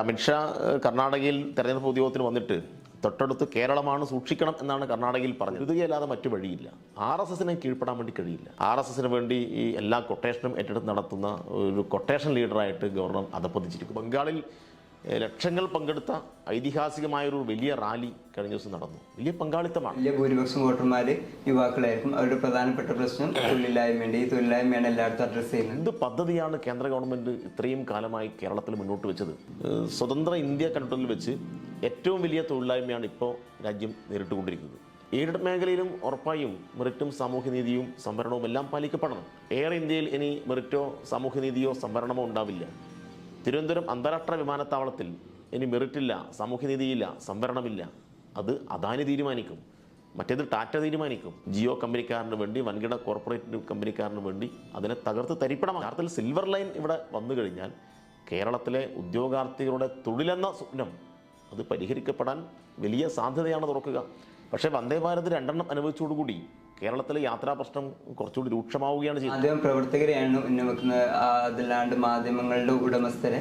അമിത്ഷാ കർണാടകയിൽ തെരഞ്ഞെടുപ്പ് ഉദ്യോഗത്തിന് വന്നിട്ട് തൊട്ടടുത്ത് കേരളമാണ് സൂക്ഷിക്കണം എന്നാണ് കർണാടകയിൽ പറഞ്ഞത്. ഇതുകയല്ലാതെ മറ്റു വഴിയില്ല. RSSനെ കീഴ്പ്പെടാൻ വേണ്ടി കഴിയില്ല. RSSന് വേണ്ടി ഈ എല്ലാ കൊട്ടേഷനും ഏറ്റെടുത്ത് നടത്തുന്ന ഒരു കൊട്ടേഷൻ ലീഡറായിട്ട് ഗവർണർ അധപ്പതിച്ചിരിക്കും. ബംഗാളിൽ ലക്ഷങ്ങൾ പങ്കെടുത്ത ഐതിഹാസികമായൊരു വലിയ റാലി കഴിഞ്ഞ ദിവസം നടന്നു. വലിയ പങ്കാളിത്തമാണ്. വലിയ ഭൂരിപക്ഷം വോട്ടർമാർ യുവാക്കളായിരിക്കും. അവരുടെ പ്രധാനപ്പെട്ട പ്രശ്നം തൊഴിലില്ലായ്മയുണ്ട്. ഈ തൊഴിലില്ലായ്മയാണ് എല്ലായിടത്തും അഡ്രസ് ചെയ്യുന്നത്. എന്ത് പദ്ധതിയാണ് കേന്ദ്ര ഗവൺമെന്റ് ഇത്രയും കാലമായി കേരളത്തിൽ മുന്നോട്ട് വെച്ചത്? സ്വതന്ത്ര ഇന്ത്യ കണ്ടിൽ വെച്ച് ഏറ്റവും വലിയ തൊഴിലില്ലായ്മയാണ് ഇപ്പോൾ രാജ്യം നേരിട്ടുകൊണ്ടിരിക്കുന്നത്. എയ്ഡഡ് മേഖലയിലും ഉറപ്പായും മെറിറ്റും സാമൂഹ്യനീതിയും സംവരണവും എല്ലാം പാലിക്കപ്പെടണം. എയർ ഇന്ത്യയിൽ ഇനി മെറിറ്റോ സാമൂഹ്യനീതിയോ സംവരണമോ ഉണ്ടാവില്ല. തിരുവനന്തപുരം അന്താരാഷ്ട്ര വിമാനത്താവളത്തിൽ ഇനി മെറിറ്റില്ല, സാമൂഹ്യനീതിയില്ല, സംവരണമില്ല. അത് അദാനി തീരുമാനിക്കും, മറ്റേത് ടാറ്റ തീരുമാനിക്കും. ജിയോ കമ്പനിക്കാരന് വേണ്ടി, വൻകിട കോർപ്പറേറ്റ് കമ്പനിക്കാരന് വേണ്ടി അതിനെ തകർത്ത് തരിപ്പണമാണ്. യഥാർത്ഥത്തിൽ സിൽവർ ലൈൻ ഇവിടെ വന്നു കഴിഞ്ഞാൽ കേരളത്തിലെ ഉദ്യോഗാർത്ഥികളുടെ തൊഴിലെന്ന സ്വപ്നം അത് പരിഹരിക്കപ്പെടാൻ വലിയ സാധ്യതയാണ് തുറക്കുക. പക്ഷേ വന്ദേ ഭാരത് 2 അനുഭവിച്ചോടുകൂടി കേരളത്തിലെ യാത്രാ പ്രശ്നം കുറച്ചുകൂടി രൂക്ഷമാവുകയാണ് ചെയ്യുന്നത്. മാധ്യമ പ്രവർത്തകരെയാണ് ഉന്നമിക്കുന്നത്, അതല്ലാണ്ട് മാധ്യമങ്ങളുടെ ഉടമസ്ഥരെ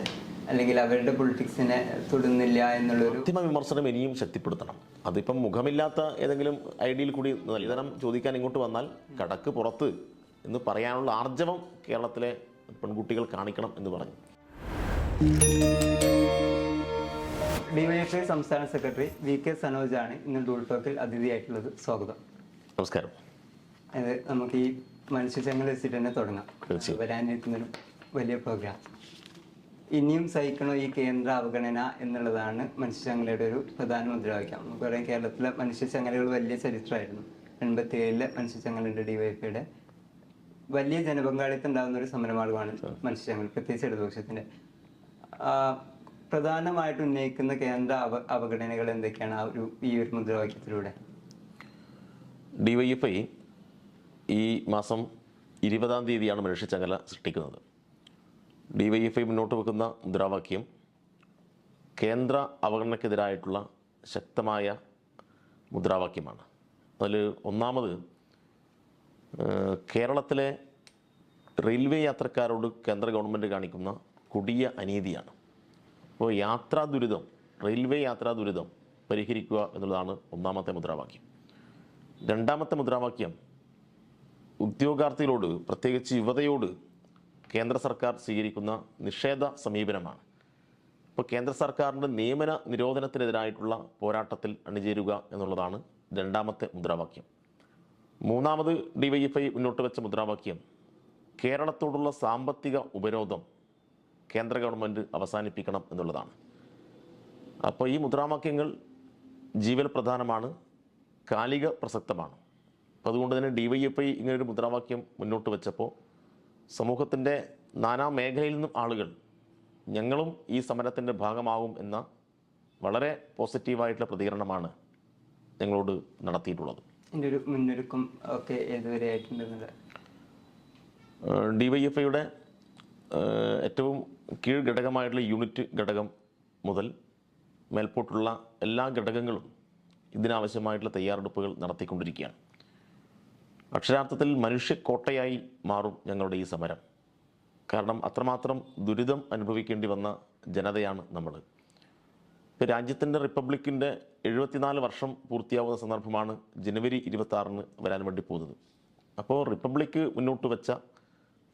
അല്ലെങ്കിൽ അവരുടെ പൊളിറ്റിക്സിനെ തൊടുന്നില്ല എന്നുള്ളൊരു മാധ്യമ വിമർശനം ഇനിയും ശക്തിപ്പെടുത്തണം. അതിപ്പം മുഖമില്ലാത്ത ഏതെങ്കിലും ഐഡിയയിൽ കൂടി നിതനം ചോദിക്കാൻ ഇങ്ങോട്ട് വന്നാൽ കടക്ക് പുറത്ത് എന്ന് പറയാനുള്ള ആർജവം കേരളത്തിലെ പെൺകുട്ടികൾ കാണിക്കണം എന്ന് പറഞ്ഞു. ഡിവൈഎഫ്ഐ സംസ്ഥാന സെക്രട്ടറി VK സനോജാണ് ഇന്ന് ഡൂൾ ടോക്കിൽ അതിഥിയായിട്ടുള്ളത്. സ്വാഗതം. നമസ്കാരം. അത് നമുക്ക് ഈ മനുഷ്യചങ്ങല വെച്ചിട്ട് തന്നെ തുടങ്ങാം. വരാനിരിക്കുന്നൊരു വലിയ പ്രോഗ്രാം. ഇനിയും സഹിക്കണോ ഈ കേന്ദ്ര അവഗണന എന്നുള്ളതാണ് മനുഷ്യചങ്ങലയുടെ ഒരു പ്രധാന മുദ്രാവാക്യം. നമുക്ക് പറയാം, കേരളത്തിലെ മനുഷ്യചങ്ങലകൾ വലിയ ചരിത്രമായിരുന്നു. 87-ലെ മനുഷ്യചങ്ങലയുടെ ഡിവൈഎഫ്ഐയുടെ വലിയ ജനപങ്കാളിത്തം ഉണ്ടാകുന്ന ഒരു സമരമാർഗമാണ് മനുഷ്യചങ്ങല, പ്രത്യേകിച്ച് ഇടതുപക്ഷത്തിന്റെ. പ്രധാനമായിട്ട് ഉന്നയിക്കുന്ന കേന്ദ്ര അവഗണനകൾ എന്തൊക്കെയാണ് ഈ ഒരു മുദ്രാവാക്യത്തിലൂടെ? ഡിവൈഎഫ്ഐ ഈ മാസം 20-ാം തീയതിയാണ് മനുഷ്യചങ്ങല സൃഷ്ടിക്കുന്നത്. ഡിവൈഎഫ്ഐ മുന്നോട്ട് വെക്കുന്ന മുദ്രാവാക്യം കേന്ദ്ര അവഗണനയ്ക്കെതിരായിട്ടുള്ള ശക്തമായ മുദ്രാവാക്യമാണ്. അതിൽ ഒന്നാമത് കേരളത്തിലെ റെയിൽവേ യാത്രക്കാരോട് കേന്ദ്ര ഗവൺമെൻറ് കാണിക്കുന്ന കൊടിയ അനീതിയാണ്. അപ്പോൾ യാത്രാ ദുരിതം, റെയിൽവേ യാത്രാ ദുരിതം പരിഹരിക്കുക എന്നുള്ളതാണ് ഒന്നാമത്തെ മുദ്രാവാക്യം. രണ്ടാമത്തെ മുദ്രാവാക്യം ഉദ്യോഗാർത്ഥികളോട്, പ്രത്യേകിച്ച് യുവതയോട് കേന്ദ്ര സർക്കാർ സ്വീകരിക്കുന്ന നിഷേധ സമീപനമാണ്. ഇപ്പോൾ കേന്ദ്ര സർക്കാരിൻ്റെ നിയമന നിരോധനത്തിനെതിരായിട്ടുള്ള പോരാട്ടത്തിൽ അണിചേരുക എന്നുള്ളതാണ് രണ്ടാമത്തെ മുദ്രാവാക്യം. മൂന്നാമത് ഡിവൈഎഫ്ഐ മുന്നോട്ട് വെച്ച മുദ്രാവാക്യം കേരളത്തോടുള്ള സാമ്പത്തിക ഉപരോധം കേന്ദ്ര ഗവൺമെൻറ് അവസാനിപ്പിക്കണം എന്നുള്ളതാണ്. അപ്പോൾ ഈ മുദ്രാവാക്യങ്ങൾ ജീവൽ പ്രധാനമാണ്, കാലിക പ്രസക്തമാണ്. അപ്പോൾ അതുകൊണ്ട് തന്നെ ഡിവൈഎഫ്ഐ ഇങ്ങനൊരു മുദ്രാവാക്യം മുന്നോട്ട് വെച്ചപ്പോൾ സമൂഹത്തിൻ്റെ നാനാ മേഖലയിൽ നിന്നും ആളുകൾ ഞങ്ങളും ഈ സമരത്തിൻ്റെ ഭാഗമാകും എന്ന വളരെ പോസിറ്റീവായിട്ടുള്ള പ്രതികരണമാണ് ഞങ്ങളോട് നടത്തിയിട്ടുള്ളത്. ഇതിൻ്റെ ഒരു മുന്നൊരുക്കം ഒക്കെ ഏതുവരെ ആയിട്ടുണ്ടെന്നത്? ഡിവൈഎഫ്ഐയുടെ ഏറ്റവും കീഴ് ഘടകമായിട്ടുള്ള യൂണിറ്റ് ഘടകം മുതൽ മേൽപോട്ടുള്ള എല്ലാ ഘടകങ്ങളും ഇതിനാവശ്യമായിട്ടുള്ള തയ്യാറെടുപ്പുകൾ നടത്തിക്കൊണ്ടിരിക്കുകയാണ്. അക്ഷരാർത്ഥത്തിൽ മനുഷ്യക്കോട്ടയായി മാറും ഞങ്ങളുടെ ഈ സമരം. കാരണം അത്രമാത്രം ദുരിതം അനുഭവിക്കേണ്ടി വന്ന ജനതയാണ് നമ്മൾ. ഇപ്പോൾ രാജ്യത്തിൻ്റെ റിപ്പബ്ലിക്കിൻ്റെ 74 വർഷം പൂർത്തിയാവുന്ന സന്ദർഭമാണ് ജനുവരി 26-ന് വരാൻ വേണ്ടി പോകുന്നത്. അപ്പോൾ റിപ്പബ്ലിക്ക് മുന്നോട്ട് വെച്ച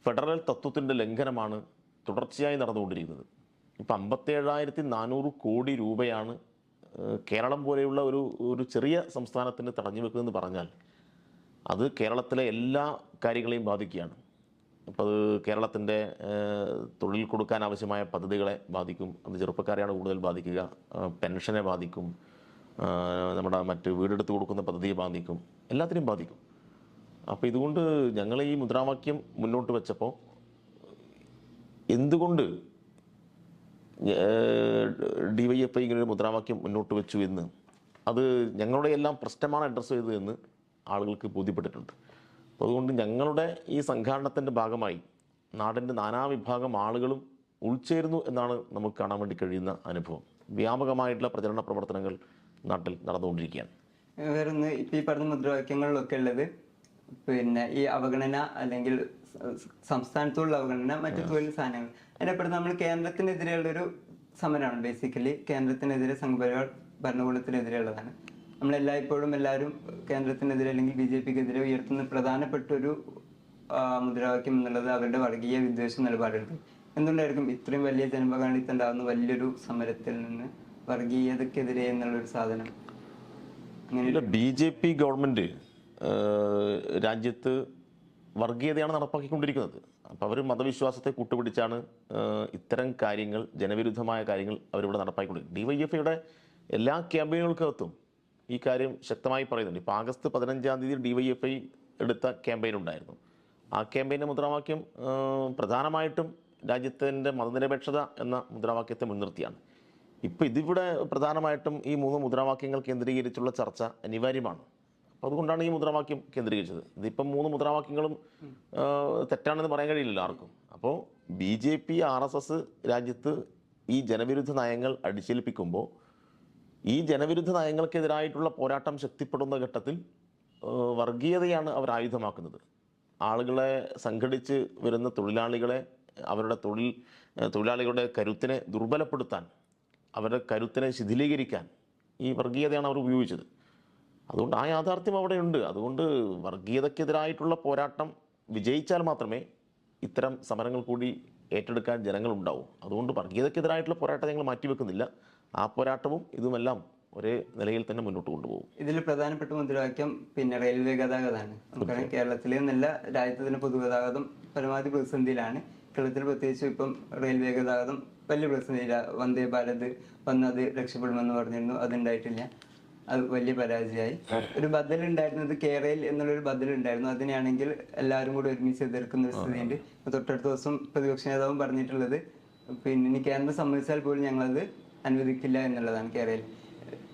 ഫെഡറൽ തത്വത്തിൻ്റെ ലംഘനമാണ് തുടർച്ചയായി നടന്നുകൊണ്ടിരിക്കുന്നത്. ഇപ്പം 57,400 കോടി രൂപയാണ് കേരളം പോലെയുള്ള ഒരു ചെറിയ സംസ്ഥാനത്തിന് തടഞ്ഞു വെക്കുന്നതെന്ന് പറഞ്ഞാൽ അത് കേരളത്തിലെ എല്ലാ കാര്യങ്ങളെയും ബാധിക്കുകയാണ്. അപ്പോൾ അത് കേരളത്തിൻ്റെ തൊഴിൽ കൊടുക്കാൻ ആവശ്യമായ പദ്ധതികളെ ബാധിക്കും. അത് ചെറുപ്പക്കാരെയാണ് കൂടുതൽ ബാധിക്കുക. പെൻഷനെ ബാധിക്കും, നമ്മുടെ മറ്റ് വീടെടുത്ത് കൊടുക്കുന്ന പദ്ധതിയെ ബാധിക്കും, എല്ലാത്തിനെയും ബാധിക്കും. അപ്പോൾ ഇതുകൊണ്ട് ഞങ്ങൾ ഈ മുദ്രാവാക്യം മുന്നോട്ട് വെച്ചപ്പോൾ എന്തുകൊണ്ട് ഡിവൈഎഫ്ഐ ഇങ്ങനൊരു മുദ്രാവാക്യം മുന്നോട്ട് വെച്ചു എന്ന്, അത് ഞങ്ങളുടെ എല്ലാം പ്രശ്നമാണ് അഡ്രസ്സ് ചെയ്തത് എന്ന് ആളുകൾക്ക് ബോധ്യപ്പെട്ടിട്ടുണ്ട്. അപ്പോൾ അതുകൊണ്ട് ഞങ്ങളുടെ ഈ സംഘാടനത്തിൻ്റെ ഭാഗമായി നാടിൻ്റെ നാനാവിഭാഗം ആളുകളും ഉൾച്ചേരുന്നു എന്നാണ് നമുക്ക് കാണാൻ വേണ്ടി കഴിയുന്ന അനുഭവം. വ്യാപകമായിട്ടുള്ള പ്രചരണ പ്രവർത്തനങ്ങൾ നാട്ടിൽ നടന്നുകൊണ്ടിരിക്കുകയാണ്. വേറൊന്ന് ഇപ്പോൾ ഈ പറഞ്ഞ മുദ്രാവാക്യങ്ങളിലൊക്കെ ഉള്ളത് പിന്നെ ഈ അവഗണന അല്ലെങ്കിൽ സംസ്ഥാനത്തുള്ള അവഗണന, മറ്റു തൊഴിൽ സാധനങ്ങൾ, അതിനെപ്പെടുന്ന നമ്മൾ കേന്ദ്രത്തിനെതിരെയുള്ളൊരു സമരമാണ്. ബേസിക്കലി കേന്ദ്രത്തിനെതിരെ സംഘപരിവാർ ഭരണകൂടത്തിനെതിരെയുള്ളതാണ്. നമ്മളെല്ലായ്പ്പോഴും എല്ലാവരും കേന്ദ്രത്തിനെതിരെ അല്ലെങ്കിൽ BJPക്കെതിരെ ഉയർത്തുന്ന പ്രധാനപ്പെട്ട ഒരു മുദ്രാവാക്യം എന്നുള്ളത് അവരുടെ വർഗീയ വിദ്വേഷ നിലപാടുണ്ട്. എന്തുകൊണ്ടായിരിക്കും ഇത്രയും വലിയ ജനപങ്കാളിത്തം ഉണ്ടാകുന്ന വലിയൊരു സമരത്തിൽ നിന്ന് വർഗീയതക്കെതിരെ എന്നുള്ളൊരു സാധനം? അങ്ങനെ BJP ഗവൺമെന്റ് രാജ്യത്ത് വർഗീയതയാണ് നടപ്പാക്കിക്കൊണ്ടിരിക്കുന്നത്. അപ്പോൾ അവർ മതവിശ്വാസത്തെ കൂട്ടുപിടിച്ചാണ് ഇത്തരം കാര്യങ്ങൾ, ജനവിരുദ്ധമായ കാര്യങ്ങൾ അവരിവിടെ നടപ്പാക്കിക്കൊണ്ടിരിക്കുന്നത്. DYFIയുടെ എല്ലാ ക്യാമ്പയിനുകൾക്കകത്തും ഈ കാര്യം ശക്തമായി പറയുന്നുണ്ട്. ഇപ്പോൾ ആഗസ്റ്റ് 15-ാം തീയതി DYFI എടുത്ത ക്യാമ്പയിൻ ഉണ്ടായിരുന്നു. ആ ക്യാമ്പയിൻ്റെ മുദ്രാവാക്യം പ്രധാനമായിട്ടും രാജ്യത്തിൻ്റെ മതനിരപേക്ഷത എന്ന മുദ്രാവാക്യത്തെ മുൻനിർത്തിയാണ്. ഇപ്പോൾ ഇതിവിടെ പ്രധാനമായിട്ടും ഈ 3 മുദ്രാവാക്യങ്ങൾ കേന്ദ്രീകരിച്ചുള്ള ചർച്ച അനിവാര്യമാണ്. അപ്പോൾ അതുകൊണ്ടാണ് ഈ മുദ്രാവാക്യം കേന്ദ്രീകരിച്ചത്. ഇതിപ്പം 3 മുദ്രാവാക്യങ്ങളും തെറ്റാണെന്ന് പറയാൻ കഴിയില്ലല്ലോ ആർക്കും. അപ്പോൾ BJP RSS രാജ്യത്ത് ഈ ജനവിരുദ്ധ നയങ്ങൾ അടിച്ചേൽപ്പിക്കുമ്പോൾ ഈ ജനവിരുദ്ധ നയങ്ങൾക്കെതിരായിട്ടുള്ള പോരാട്ടം ശക്തിപ്പെടുന്ന ഘട്ടത്തിൽ വർഗീയതയാണ് അവർ ആയുധമാക്കുന്നത്. ആളുകളെ സംഘടിച്ച് വരുന്ന തൊഴിലാളികളെ, അവരുടെ തൊഴിലാളികളുടെ കരുത്തിനെ ദുർബലപ്പെടുത്താൻ, അവരുടെ കരുത്തിനെ ശിഥിലീകരിക്കാൻ ഈ വർഗീയതയാണ് അവർ ഉപയോഗിച്ചത്. അതുകൊണ്ട് ആ യാഥാർത്ഥ്യം അവിടെയുണ്ട്. അതുകൊണ്ട് വർഗീയതയ്ക്കെതിരായിട്ടുള്ള പോരാട്ടം വിജയിച്ചാൽ മാത്രമേ ഇത്തരം സമരങ്ങൾ കൂടി ഏറ്റെടുക്കാൻ ജനങ്ങളുണ്ടാവും. അതുകൊണ്ട് വർഗീയതയ്ക്കെതിരായിട്ടുള്ള പോരാട്ടം ഞങ്ങൾ മാറ്റിവെക്കുന്നില്ല. ആ പോരാട്ടവും ഇതുമെല്ലാം ഒരേ നിലയിൽ തന്നെ മുന്നോട്ട് കൊണ്ടുപോകും. ഇതിൽ പ്രധാനപ്പെട്ട മുദ്രാവാക്യം റെയിൽവേ ഗതാഗതമാണ്. നമുക്കറിയാം കേരളത്തിലെ എന്നല്ല രാജ്യത്ത് തന്നെ പൊതുഗതാഗതം പരമാവധി പ്രതിസന്ധിയിലാണ്. കേരളത്തിൽ പ്രത്യേകിച്ച് ഇപ്പം റെയിൽവേ ഗതാഗതം വലിയ പ്രതിസന്ധിയില്ല. വന്ദേ ഭാരത് വന്നത് രക്ഷപ്പെടുമെന്ന് പറഞ്ഞിരുന്നു, അതുണ്ടായിട്ടില്ല. അത് വലിയ പരാജയമായി. ഒരു ബദൽ ഉണ്ടായിരുന്നത് കേരയിൽ എന്നുള്ളൊരു ബദൽ ഉണ്ടായിരുന്നു. അതിനാണെങ്കിൽ എല്ലാവരും കൂടി ഒരുമിച്ച് എതിർക്കുന്ന ഒരു സ്ഥിതിയുണ്ട്. തൊട്ടടുത്ത ദിവസം പ്രതിപക്ഷ നേതാവും പറഞ്ഞിട്ടുള്ളത് ഇനി കേന്ദ്രം സമ്മതിച്ചാൽ പോലും ഞങ്ങളത് അനുവദിക്കില്ല എന്നുള്ളതാണ് കേരയിൽ.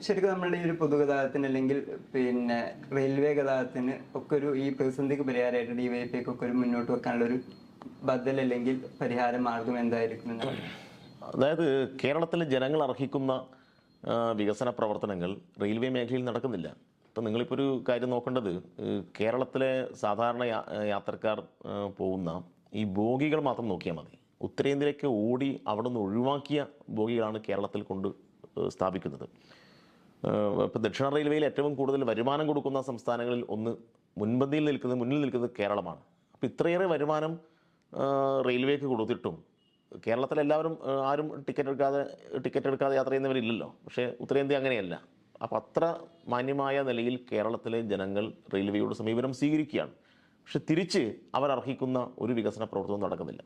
ശരിക്കും നമ്മളുടെ ഈ ഒരു പൊതുഗതാഗതത്തിന് അല്ലെങ്കിൽ റെയിൽവേ ഗതാഗതത്തിന് ഒക്കെ ഈ പ്രതിസന്ധിക്ക് പരിഹാരമായിട്ട് DYFIക്ക് ഒക്കെ ഒരു മുന്നോട്ട് വെക്കാനുള്ള ഒരു ബദൽ അല്ലെങ്കിൽ പരിഹാര മാർഗം എന്തായിരിക്കും എന്നാണ്? അതായത് കേരളത്തിലെ ജനങ്ങൾ അർഹിക്കുന്ന വികസന പ്രവർത്തനങ്ങൾ റെയിൽവേ മേഖലയിൽ നടക്കുന്നില്ല. ഇപ്പം നിങ്ങളിപ്പോൾ ഒരു കാര്യം നോക്കേണ്ടത്, കേരളത്തിലെ സാധാരണ യാത്രക്കാർ പോകുന്ന ഈ ബോഗികൾ മാത്രം നോക്കിയാൽ മതി. ഉത്തരേന്ത്യയിലേക്ക് ഓടി അവിടെ നിന്ന് ഒഴിവാക്കിയ ബോഗികളാണ് കേരളത്തിൽ കൊണ്ട് സ്ഥാപിക്കുന്നത്. ഇപ്പോൾ ദക്ഷിണ റെയിൽവേയിൽ ഏറ്റവും കൂടുതൽ വരുമാനം കൊടുക്കുന്ന സംസ്ഥാനങ്ങളിൽ മുന്നിൽ നിൽക്കുന്നത് കേരളമാണ്. അപ്പോൾ ഇത്രയേറെ വരുമാനം റെയിൽവേക്ക് കൊടുത്തിട്ടും കേരളത്തിലെല്ലാവരും ആരും ടിക്കറ്റ് എടുക്കാതെ യാത്ര ചെയ്യുന്നവരില്ലല്ലോ. പക്ഷേ ഉത്തരേന്ത്യ അങ്ങനെയല്ല. അപ്പോൾ അത്ര മാന്യമായ നിലയിൽ കേരളത്തിലെ ജനങ്ങൾ റെയിൽവേയുടെ സമീപനം സ്വീകരിക്കുകയാണ്. പക്ഷെ തിരിച്ച് അവരർഹിക്കുന്ന ഒരു വികസന പ്രവർത്തനവും നടക്കുന്നില്ല.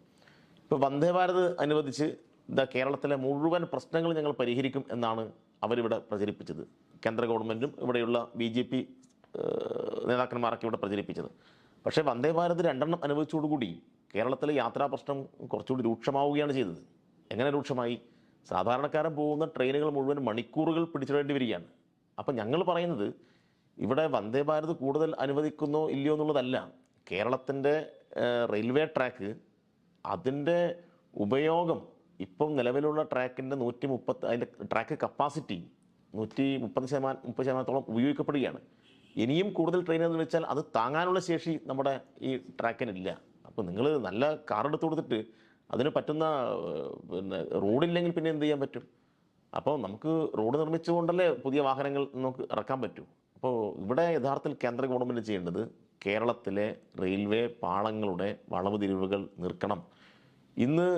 ഇപ്പോൾ വന്ദേ ഭാരത് അനുവദിച്ച് കേരളത്തിലെ മുഴുവൻ പ്രശ്നങ്ങൾ ഞങ്ങൾ പരിഹരിക്കും എന്നാണ് അവരിവിടെ പ്രചരിപ്പിച്ചത്. കേന്ദ്ര ഗവൺമെൻറ്റും ഇവിടെയുള്ള BJP നേതാക്കന്മാരൊക്കെ ഇവിടെ പ്രചരിപ്പിച്ചത്. പക്ഷേ വന്ദേ ഭാരത് 2 അനുവദിച്ചതോടുകൂടി കേരളത്തിലെ യാത്രാ പ്രശ്നം കുറച്ചുകൂടി രൂക്ഷമാവുകയാണ് ചെയ്തത്. എങ്ങനെ രൂക്ഷമായി? സാധാരണക്കാരൻ പോകുന്ന ട്രെയിനുകൾ മുഴുവൻ മണിക്കൂറുകൾ പിടിച്ചിടേണ്ടി വരികയാണ്. അപ്പം ഞങ്ങൾ പറയുന്നത് ഇവിടെ വന്ദേ ഭാരത് കൂടുതൽ അനുവദിക്കുന്നോ ഇല്ലയോ എന്നുള്ളതല്ല. കേരളത്തിൻ്റെ റെയിൽവേ ട്രാക്ക്, അതിൻ്റെ ഉപയോഗം ഇപ്പം നിലവിലുള്ള ട്രാക്കിൻ്റെ 130 അതിൻ്റെ ട്രാക്ക് കപ്പാസിറ്റി 130% ഉപയോഗിക്കപ്പെടുകയാണ്. ഇനിയും കൂടുതൽ ട്രെയിനുകൾ വെച്ചാൽ അത് താങ്ങാനുള്ള ശേഷി നമ്മുടെ ഈ ട്രാക്കിനില്ല. അപ്പോൾ നിങ്ങൾ നല്ല കാർ എടുത്ത് കൊടുത്തിട്ട് അതിന് പറ്റുന്ന റോഡില്ലെങ്കിൽ പിന്നെ എന്ത് ചെയ്യാൻ പറ്റും? അപ്പോൾ നമുക്ക് റോഡ് നിർമ്മിച്ചുകൊണ്ടല്ലേ പുതിയ വാഹനങ്ങൾ നമുക്ക് ഇറക്കാൻ പറ്റൂ. അപ്പോൾ ഇവിടെ യഥാർത്ഥത്തിൽ കേന്ദ്ര ഗവൺമെൻറ് ചെയ്യേണ്ടത് കേരളത്തിലെ റെയിൽവേ പാളങ്ങളുടെ വളവ് തിരിവുകൾ നിർക്കണം. ഇന്ന്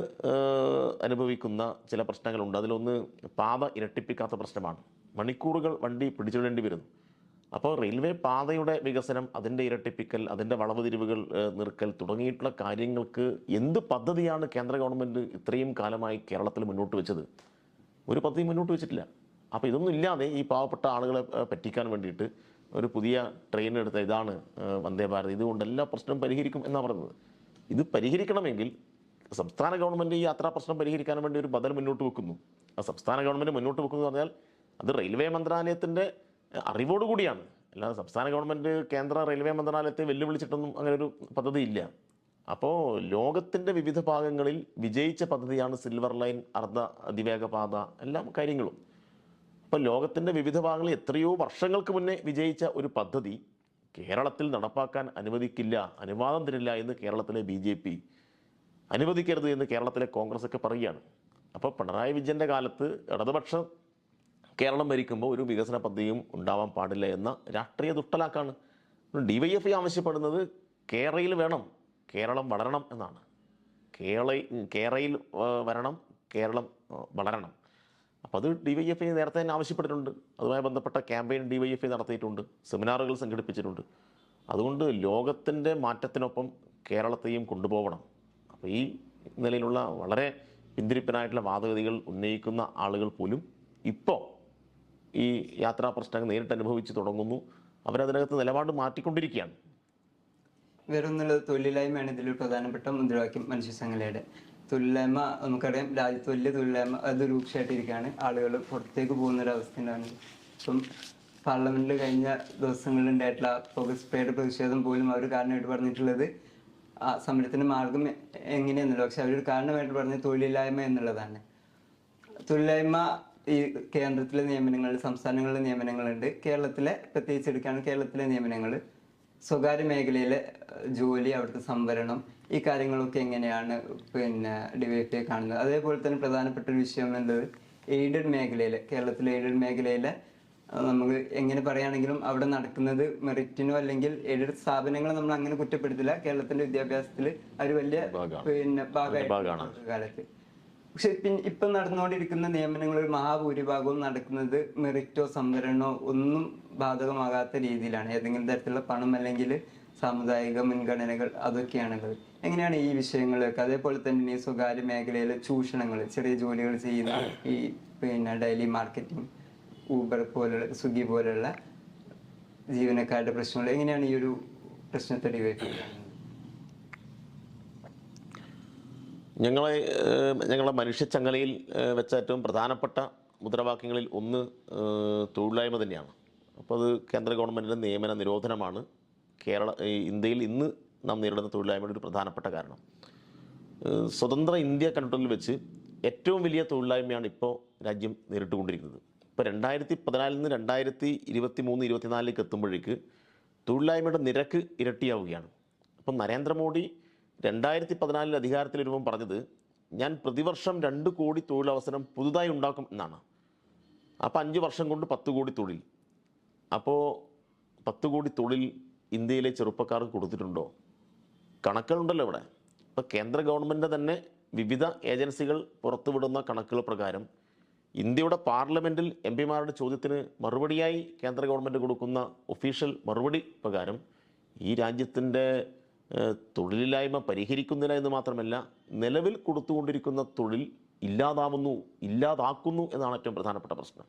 അനുഭവിക്കുന്ന ചില പ്രശ്നങ്ങളുണ്ട്. അതിലൊന്ന് പാത ഇരട്ടിപ്പിക്കാത്ത പ്രശ്നമാണ്. മണിക്കൂറുകൾ വണ്ടി പിടിച്ചിടേണ്ടി വരുന്നു. അപ്പോൾ റെയിൽവേ പാതയുടെ വികസനം, അതിൻ്റെ ഇരട്ടിപ്പിക്കൽ, അതിൻ്റെ വളവ് തിരിവുകൾ നിർക്കൽ തുടങ്ങിയിട്ടുള്ള കാര്യങ്ങൾക്ക് എന്ത് പദ്ധതിയാണ് കേന്ദ്ര ഗവൺമെൻറ് ഇത്രയും കാലമായി കേരളത്തിൽ മുന്നോട്ട് വെച്ചത്? ഒരു പദ്ധതി മുന്നോട്ട് വെച്ചിട്ടില്ല. അപ്പോൾ ഇതൊന്നും ഇല്ലാതെ ഈ പാവപ്പെട്ട ആളുകളെ പറ്റിക്കാൻ വേണ്ടിയിട്ട് ഒരു പുതിയ ട്രെയിൻ എടുത്ത ഇതാണ് വന്ദേ ഭാരത്, ഇതുകൊണ്ട് എല്ലാ പ്രശ്നവും പരിഹരിക്കും എന്നാണ് പറയുന്നത്. ഇത് പരിഹരിക്കണമെങ്കിൽ സംസ്ഥാന ഗവൺമെൻറ് ഈ യാത്രാ പ്രശ്നം പരിഹരിക്കാൻ വേണ്ടി ഒരു ബദൽ മുന്നോട്ട് വെക്കുന്നു. ആ സംസ്ഥാന ഗവൺമെൻറ് മുന്നോട്ട് വെക്കുന്നു എന്ന് പറഞ്ഞാൽ അത് റെയിൽവേ മന്ത്രാലയത്തിൻ്റെ അറിവോടുകൂടിയാണ്. അല്ലാതെ സംസ്ഥാന ഗവൺമെൻറ് കേന്ദ്ര റെയിൽവേ മന്ത്രാലയത്തെ വെല്ലുവിളിച്ചിട്ടൊന്നും അങ്ങനെ ഒരു പദ്ധതി ഇല്ല. അപ്പോൾ ലോകത്തിൻ്റെ വിവിധ ഭാഗങ്ങളിൽ വിജയിച്ച പദ്ധതിയാണ് സിൽവർ ലൈൻ, അർദ്ധ അതിവേഗ പാത, എല്ലാ കാര്യങ്ങളും. അപ്പോൾ ലോകത്തിൻ്റെ വിവിധ ഭാഗങ്ങളിൽ എത്രയോ വർഷങ്ങൾക്ക് മുന്നേ വിജയിച്ച ഒരു പദ്ധതി കേരളത്തിൽ നടപ്പാക്കാൻ അനുവദിക്കില്ല, അനുവാദം തരില്ല എന്ന് കേരളത്തിലെ BJP, അനുവദിക്കരുത് എന്ന് കേരളത്തിലെ കോൺഗ്രസ് ഒക്കെ പറയുകയാണ്. അപ്പോൾ പിണറായി വിജയൻ്റെ കാലത്ത് ഇടതുപക്ഷം കേരളം ഭരിക്കുമ്പോൾ ഒരു വികസന പദ്ധതിയും ഉണ്ടാവാൻ പാടില്ല എന്ന രാഷ്ട്രീയ ദുഷ്ടലാക്കാണ്. DYFI ആവശ്യപ്പെടുന്നത് കേരളയിൽ വേണം, കേരളം വളരണം എന്നാണ്. കേരളയിൽ വരണം, കേരളം വളരണം. അപ്പോൾ അത് DYFI നേരത്തെ തന്നെ ആവശ്യപ്പെട്ടിട്ടുണ്ട്. അതുമായി ബന്ധപ്പെട്ട ക്യാമ്പയിൻ DYFI നടത്തിയിട്ടുണ്ട്, സെമിനാറുകൾ സംഘടിപ്പിച്ചിട്ടുണ്ട്. അതുകൊണ്ട് ലോകത്തിൻ്റെ മാറ്റത്തിനൊപ്പം കേരളത്തെയും കൊണ്ടുപോകണം. അപ്പോൾ ഈ നിലയിലുള്ള വളരെ പിന്തിരിപ്പനായിട്ടുള്ള വാദഗതികൾ ഉന്നയിക്കുന്ന ആളുകൾ പോലും ഇപ്പോൾ ഈ യാത്രാ പ്രശ്നങ്ങൾ നേരിട്ട് അനുഭവിച്ച് തുടങ്ങുന്നു. അവരതിനകത്ത് നിലപാട് മാറ്റിക്കൊണ്ടിരിക്കുകയാണ്. വേറൊന്നുള്ളത് തൊഴിലില്ലായ്മയാണ് ഇതിലൊരു പ്രധാനപ്പെട്ട മുദ്രാവാക്യം മനുഷ്യ സംഘടനയുടെ. തൊഴിലില്ലായ്മ നമുക്കറിയാം, രാജ്യത്ത് വലിയ തൊഴിലില്ലായ്മ അത് രൂക്ഷമായിട്ടിരിക്കുകയാണ്. ആളുകൾ പുറത്തേക്ക് പോകുന്നൊരവസ്ഥയാണ്. ഇപ്പം പാർലമെന്റിൽ കഴിഞ്ഞ ദിവസങ്ങളിൽ ഉണ്ടായിട്ടുള്ള പുക സ്പ്രേയുടെ പ്രതിഷേധം പോലും അവർ കാരണമായിട്ട് പറഞ്ഞിട്ടുള്ളത് ആ സമരത്തിന് മാർഗം എങ്ങനെയെന്നുള്ളത്. പക്ഷെ അവരൊരു കാരണമായിട്ട് പറഞ്ഞത് തൊഴിലില്ലായ്മ എന്നുള്ളതാണ്. തൊഴിലില്ലായ്മ ഈ കേന്ദ്രത്തിലെ നിയമനങ്ങൾ, സംസ്ഥാനങ്ങളിലെ നിയമനങ്ങളുണ്ട്. കേരളത്തിലെ പ്രത്യേകിച്ച് എടുക്കുകയാണ് കേരളത്തിലെ നിയമനങ്ങൾ, സ്വകാര്യ മേഖലയിലെ ജോലി, അവിടുത്തെ സംവരണം, ഈ കാര്യങ്ങളൊക്കെ എങ്ങനെയാണ് DYFI കാണുന്നത്. അതേപോലെ തന്നെ പ്രധാനപ്പെട്ട ഒരു വിഷയം എന്നുള്ളത് എയ്ഡഡ് മേഖലയിൽ, കേരളത്തിലെ എയ്ഡഡ് മേഖലയിലെ നമുക്ക് എങ്ങനെ പറയുകയാണെങ്കിലും അവിടെ നടക്കുന്നത് മെറിറ്റിനോ അല്ലെങ്കിൽ എയ്ഡഡ് സ്ഥാപനങ്ങളെ നമ്മൾ അങ്ങനെ കുറ്റപ്പെടുത്തില്ല. കേരളത്തിന്റെ വിദ്യാഭ്യാസത്തിൽ ഒരു വലിയ ഭാഗമായിട്ട് കാലത്ത്. പക്ഷെ ഇപ്പൊ നടന്നുകൊണ്ടിരിക്കുന്ന നിയമനങ്ങളിൽ മഹാഭൂരിഭാഗവും നടക്കുന്നത് മെറിറ്റോ സംവരണോ ഒന്നും ബാധകമാകാത്ത രീതിയിലാണ്. ഏതെങ്കിലും തരത്തിലുള്ള പണം അല്ലെങ്കിൽ സാമുദായിക മുൻഗണനകൾ അതൊക്കെയാണുള്ളത്. എങ്ങനെയാണ് ഈ വിഷയങ്ങളൊക്കെ? അതേപോലെ തന്നെ ഈ സ്വകാര്യ മേഖലയിലെ ചൂഷണങ്ങൾ, ചെറിയ ജോലികൾ ചെയ്യുന്ന ഈ ഡെയിലി മാർക്കറ്റിംഗ്, ഊബർ പോലുള്ള, സ്വിഗ്ഗി പോലുള്ള ജീവനക്കാരുടെ പ്രശ്നങ്ങൾ, എങ്ങനെയാണ് ഈ ഒരു പ്രശ്നത്തെ DYFI? ഞങ്ങളെ മനുഷ്യച്ചങ്ങലയിൽ വെച്ച ഏറ്റവും പ്രധാനപ്പെട്ട മുദ്രാവാക്യങ്ങളിൽ ഒന്ന് തൊഴിലില്ലായ്മ തന്നെയാണ്. അപ്പോൾ അത് കേന്ദ്ര ഗവൺമെൻറ്റിൻ്റെ നിയമന നിരോധനമാണ് ഇന്ത്യയിൽ ഇന്ന് നാം നേരിടുന്ന തൊഴിലില്ലായ്മയുടെ ഒരു പ്രധാനപ്പെട്ട കാരണം. സ്വതന്ത്ര ഇന്ത്യ കണ്ടിട്ടിൽ വെച്ച് ഏറ്റവും വലിയ തൊഴിലില്ലായ്മയാണ് ഇപ്പോൾ രാജ്യം നേരിട്ടുകൊണ്ടിരിക്കുന്നത്. ഇപ്പോൾ 2014 നിന്ന് 2023-24 എത്തുമ്പോഴേക്ക് തൊഴിലില്ലായ്മയുടെ നിരക്ക് ഇരട്ടിയാവുകയാണ്. അപ്പം നരേന്ദ്രമോദി 2014 അധികാരത്തിൽ വരുമ്പം പറഞ്ഞത് ഞാൻ പ്രതിവർഷം 2 കോടി തൊഴിലവസരം പുതുതായി ഉണ്ടാക്കും എന്നാണ്. അപ്പോൾ 5 വർഷം കൊണ്ട് 10 കോടി തൊഴിൽ. അപ്പോൾ 10 കോടി തൊഴിൽ ഇന്ത്യയിലെ ചെറുപ്പക്കാർക്ക് കൊടുത്തിട്ടുണ്ടോ? കണക്കുകളുണ്ടല്ലോ ഇവിടെ. ഇപ്പോൾ കേന്ദ്ര ഗവൺമെൻറ് തന്നെ വിവിധ ഏജൻസികൾ പുറത്തുവിടുന്ന കണക്കുകൾ പ്രകാരം ഇന്ത്യയുടെ പാർലമെൻറ്റിൽ MP-മാരുടെ ചോദ്യത്തിന് മറുപടിയായി കേന്ദ്ര ഗവൺമെൻറ് കൊടുക്കുന്ന ഒഫീഷ്യൽ മറുപടി പ്രകാരം ഈ രാജ്യത്തിൻ്റെ തൊഴിലില്ലായ്മ പരിഹരിക്കുന്നില്ല എന്ന് മാത്രമല്ല, നിലവിൽ കൊടുത്തുകൊണ്ടിരിക്കുന്ന തൊഴിൽ ഇല്ലാതാക്കുന്നു എന്നാണ് ഏറ്റവും പ്രധാനപ്പെട്ട പ്രശ്നം.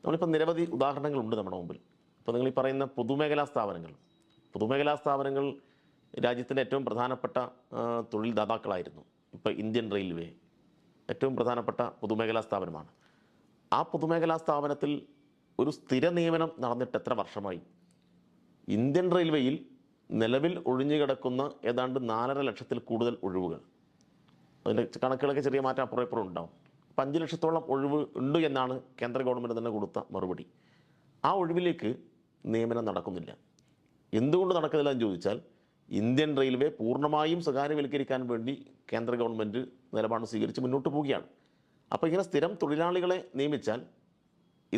നമ്മളിപ്പോൾ നിരവധി ഉദാഹരണങ്ങളുണ്ട് നമ്മുടെ മുമ്പിൽ. ഇപ്പോൾ നിങ്ങൾ ഈ പറയുന്ന പൊതുമേഖലാ സ്ഥാപനങ്ങൾ രാജ്യത്തിൻ്റെ ഏറ്റവും പ്രധാനപ്പെട്ട തൊഴിൽ ദാതാക്കളായിരുന്നു. ഇപ്പോൾ ഇന്ത്യൻ റെയിൽവേ ഏറ്റവും പ്രധാനപ്പെട്ട പൊതുമേഖലാ സ്ഥാപനമാണ്. ആ പൊതുമേഖലാ സ്ഥാപനത്തിൽ ഒരു സ്ഥിര നിയമനം നടന്നിട്ട് എത്ര വർഷമായി? ഇന്ത്യൻ റെയിൽവേയിൽ നിലവിൽ ഒഴിഞ്ഞു കിടക്കുന്ന ഏതാണ്ട് 4.5 ലക്ഷത്തിൽ കൂടുതൽ ഒഴിവുകൾ. അതിൻ്റെ കണക്കുകളൊക്കെ ചെറിയ മാറ്റം അപ്പുറം ഉണ്ടാവും. 5 ലക്ഷത്തോളം ഒഴിവ് ഉണ്ട് എന്നാണ് കേന്ദ്ര ഗവൺമെൻറ് തന്നെ കൊടുത്ത മറുപടി. ആ ഒഴിവിലേക്ക് നിയമനം നടക്കുന്നില്ല. എന്തുകൊണ്ട് നടക്കുന്നില്ല എന്ന് ചോദിച്ചാൽ, ഇന്ത്യൻ റെയിൽവേ പൂർണ്ണമായും സ്വകാര്യവൽക്കരിക്കാൻ വേണ്ടി കേന്ദ്ര ഗവൺമെൻറ് നിലപാട് സ്വീകരിച്ച് മുന്നോട്ട് പോവുകയാണ്. അപ്പോൾ ഇങ്ങനെ സ്ഥിരം തൊഴിലാളികളെ നിയമിച്ചാൽ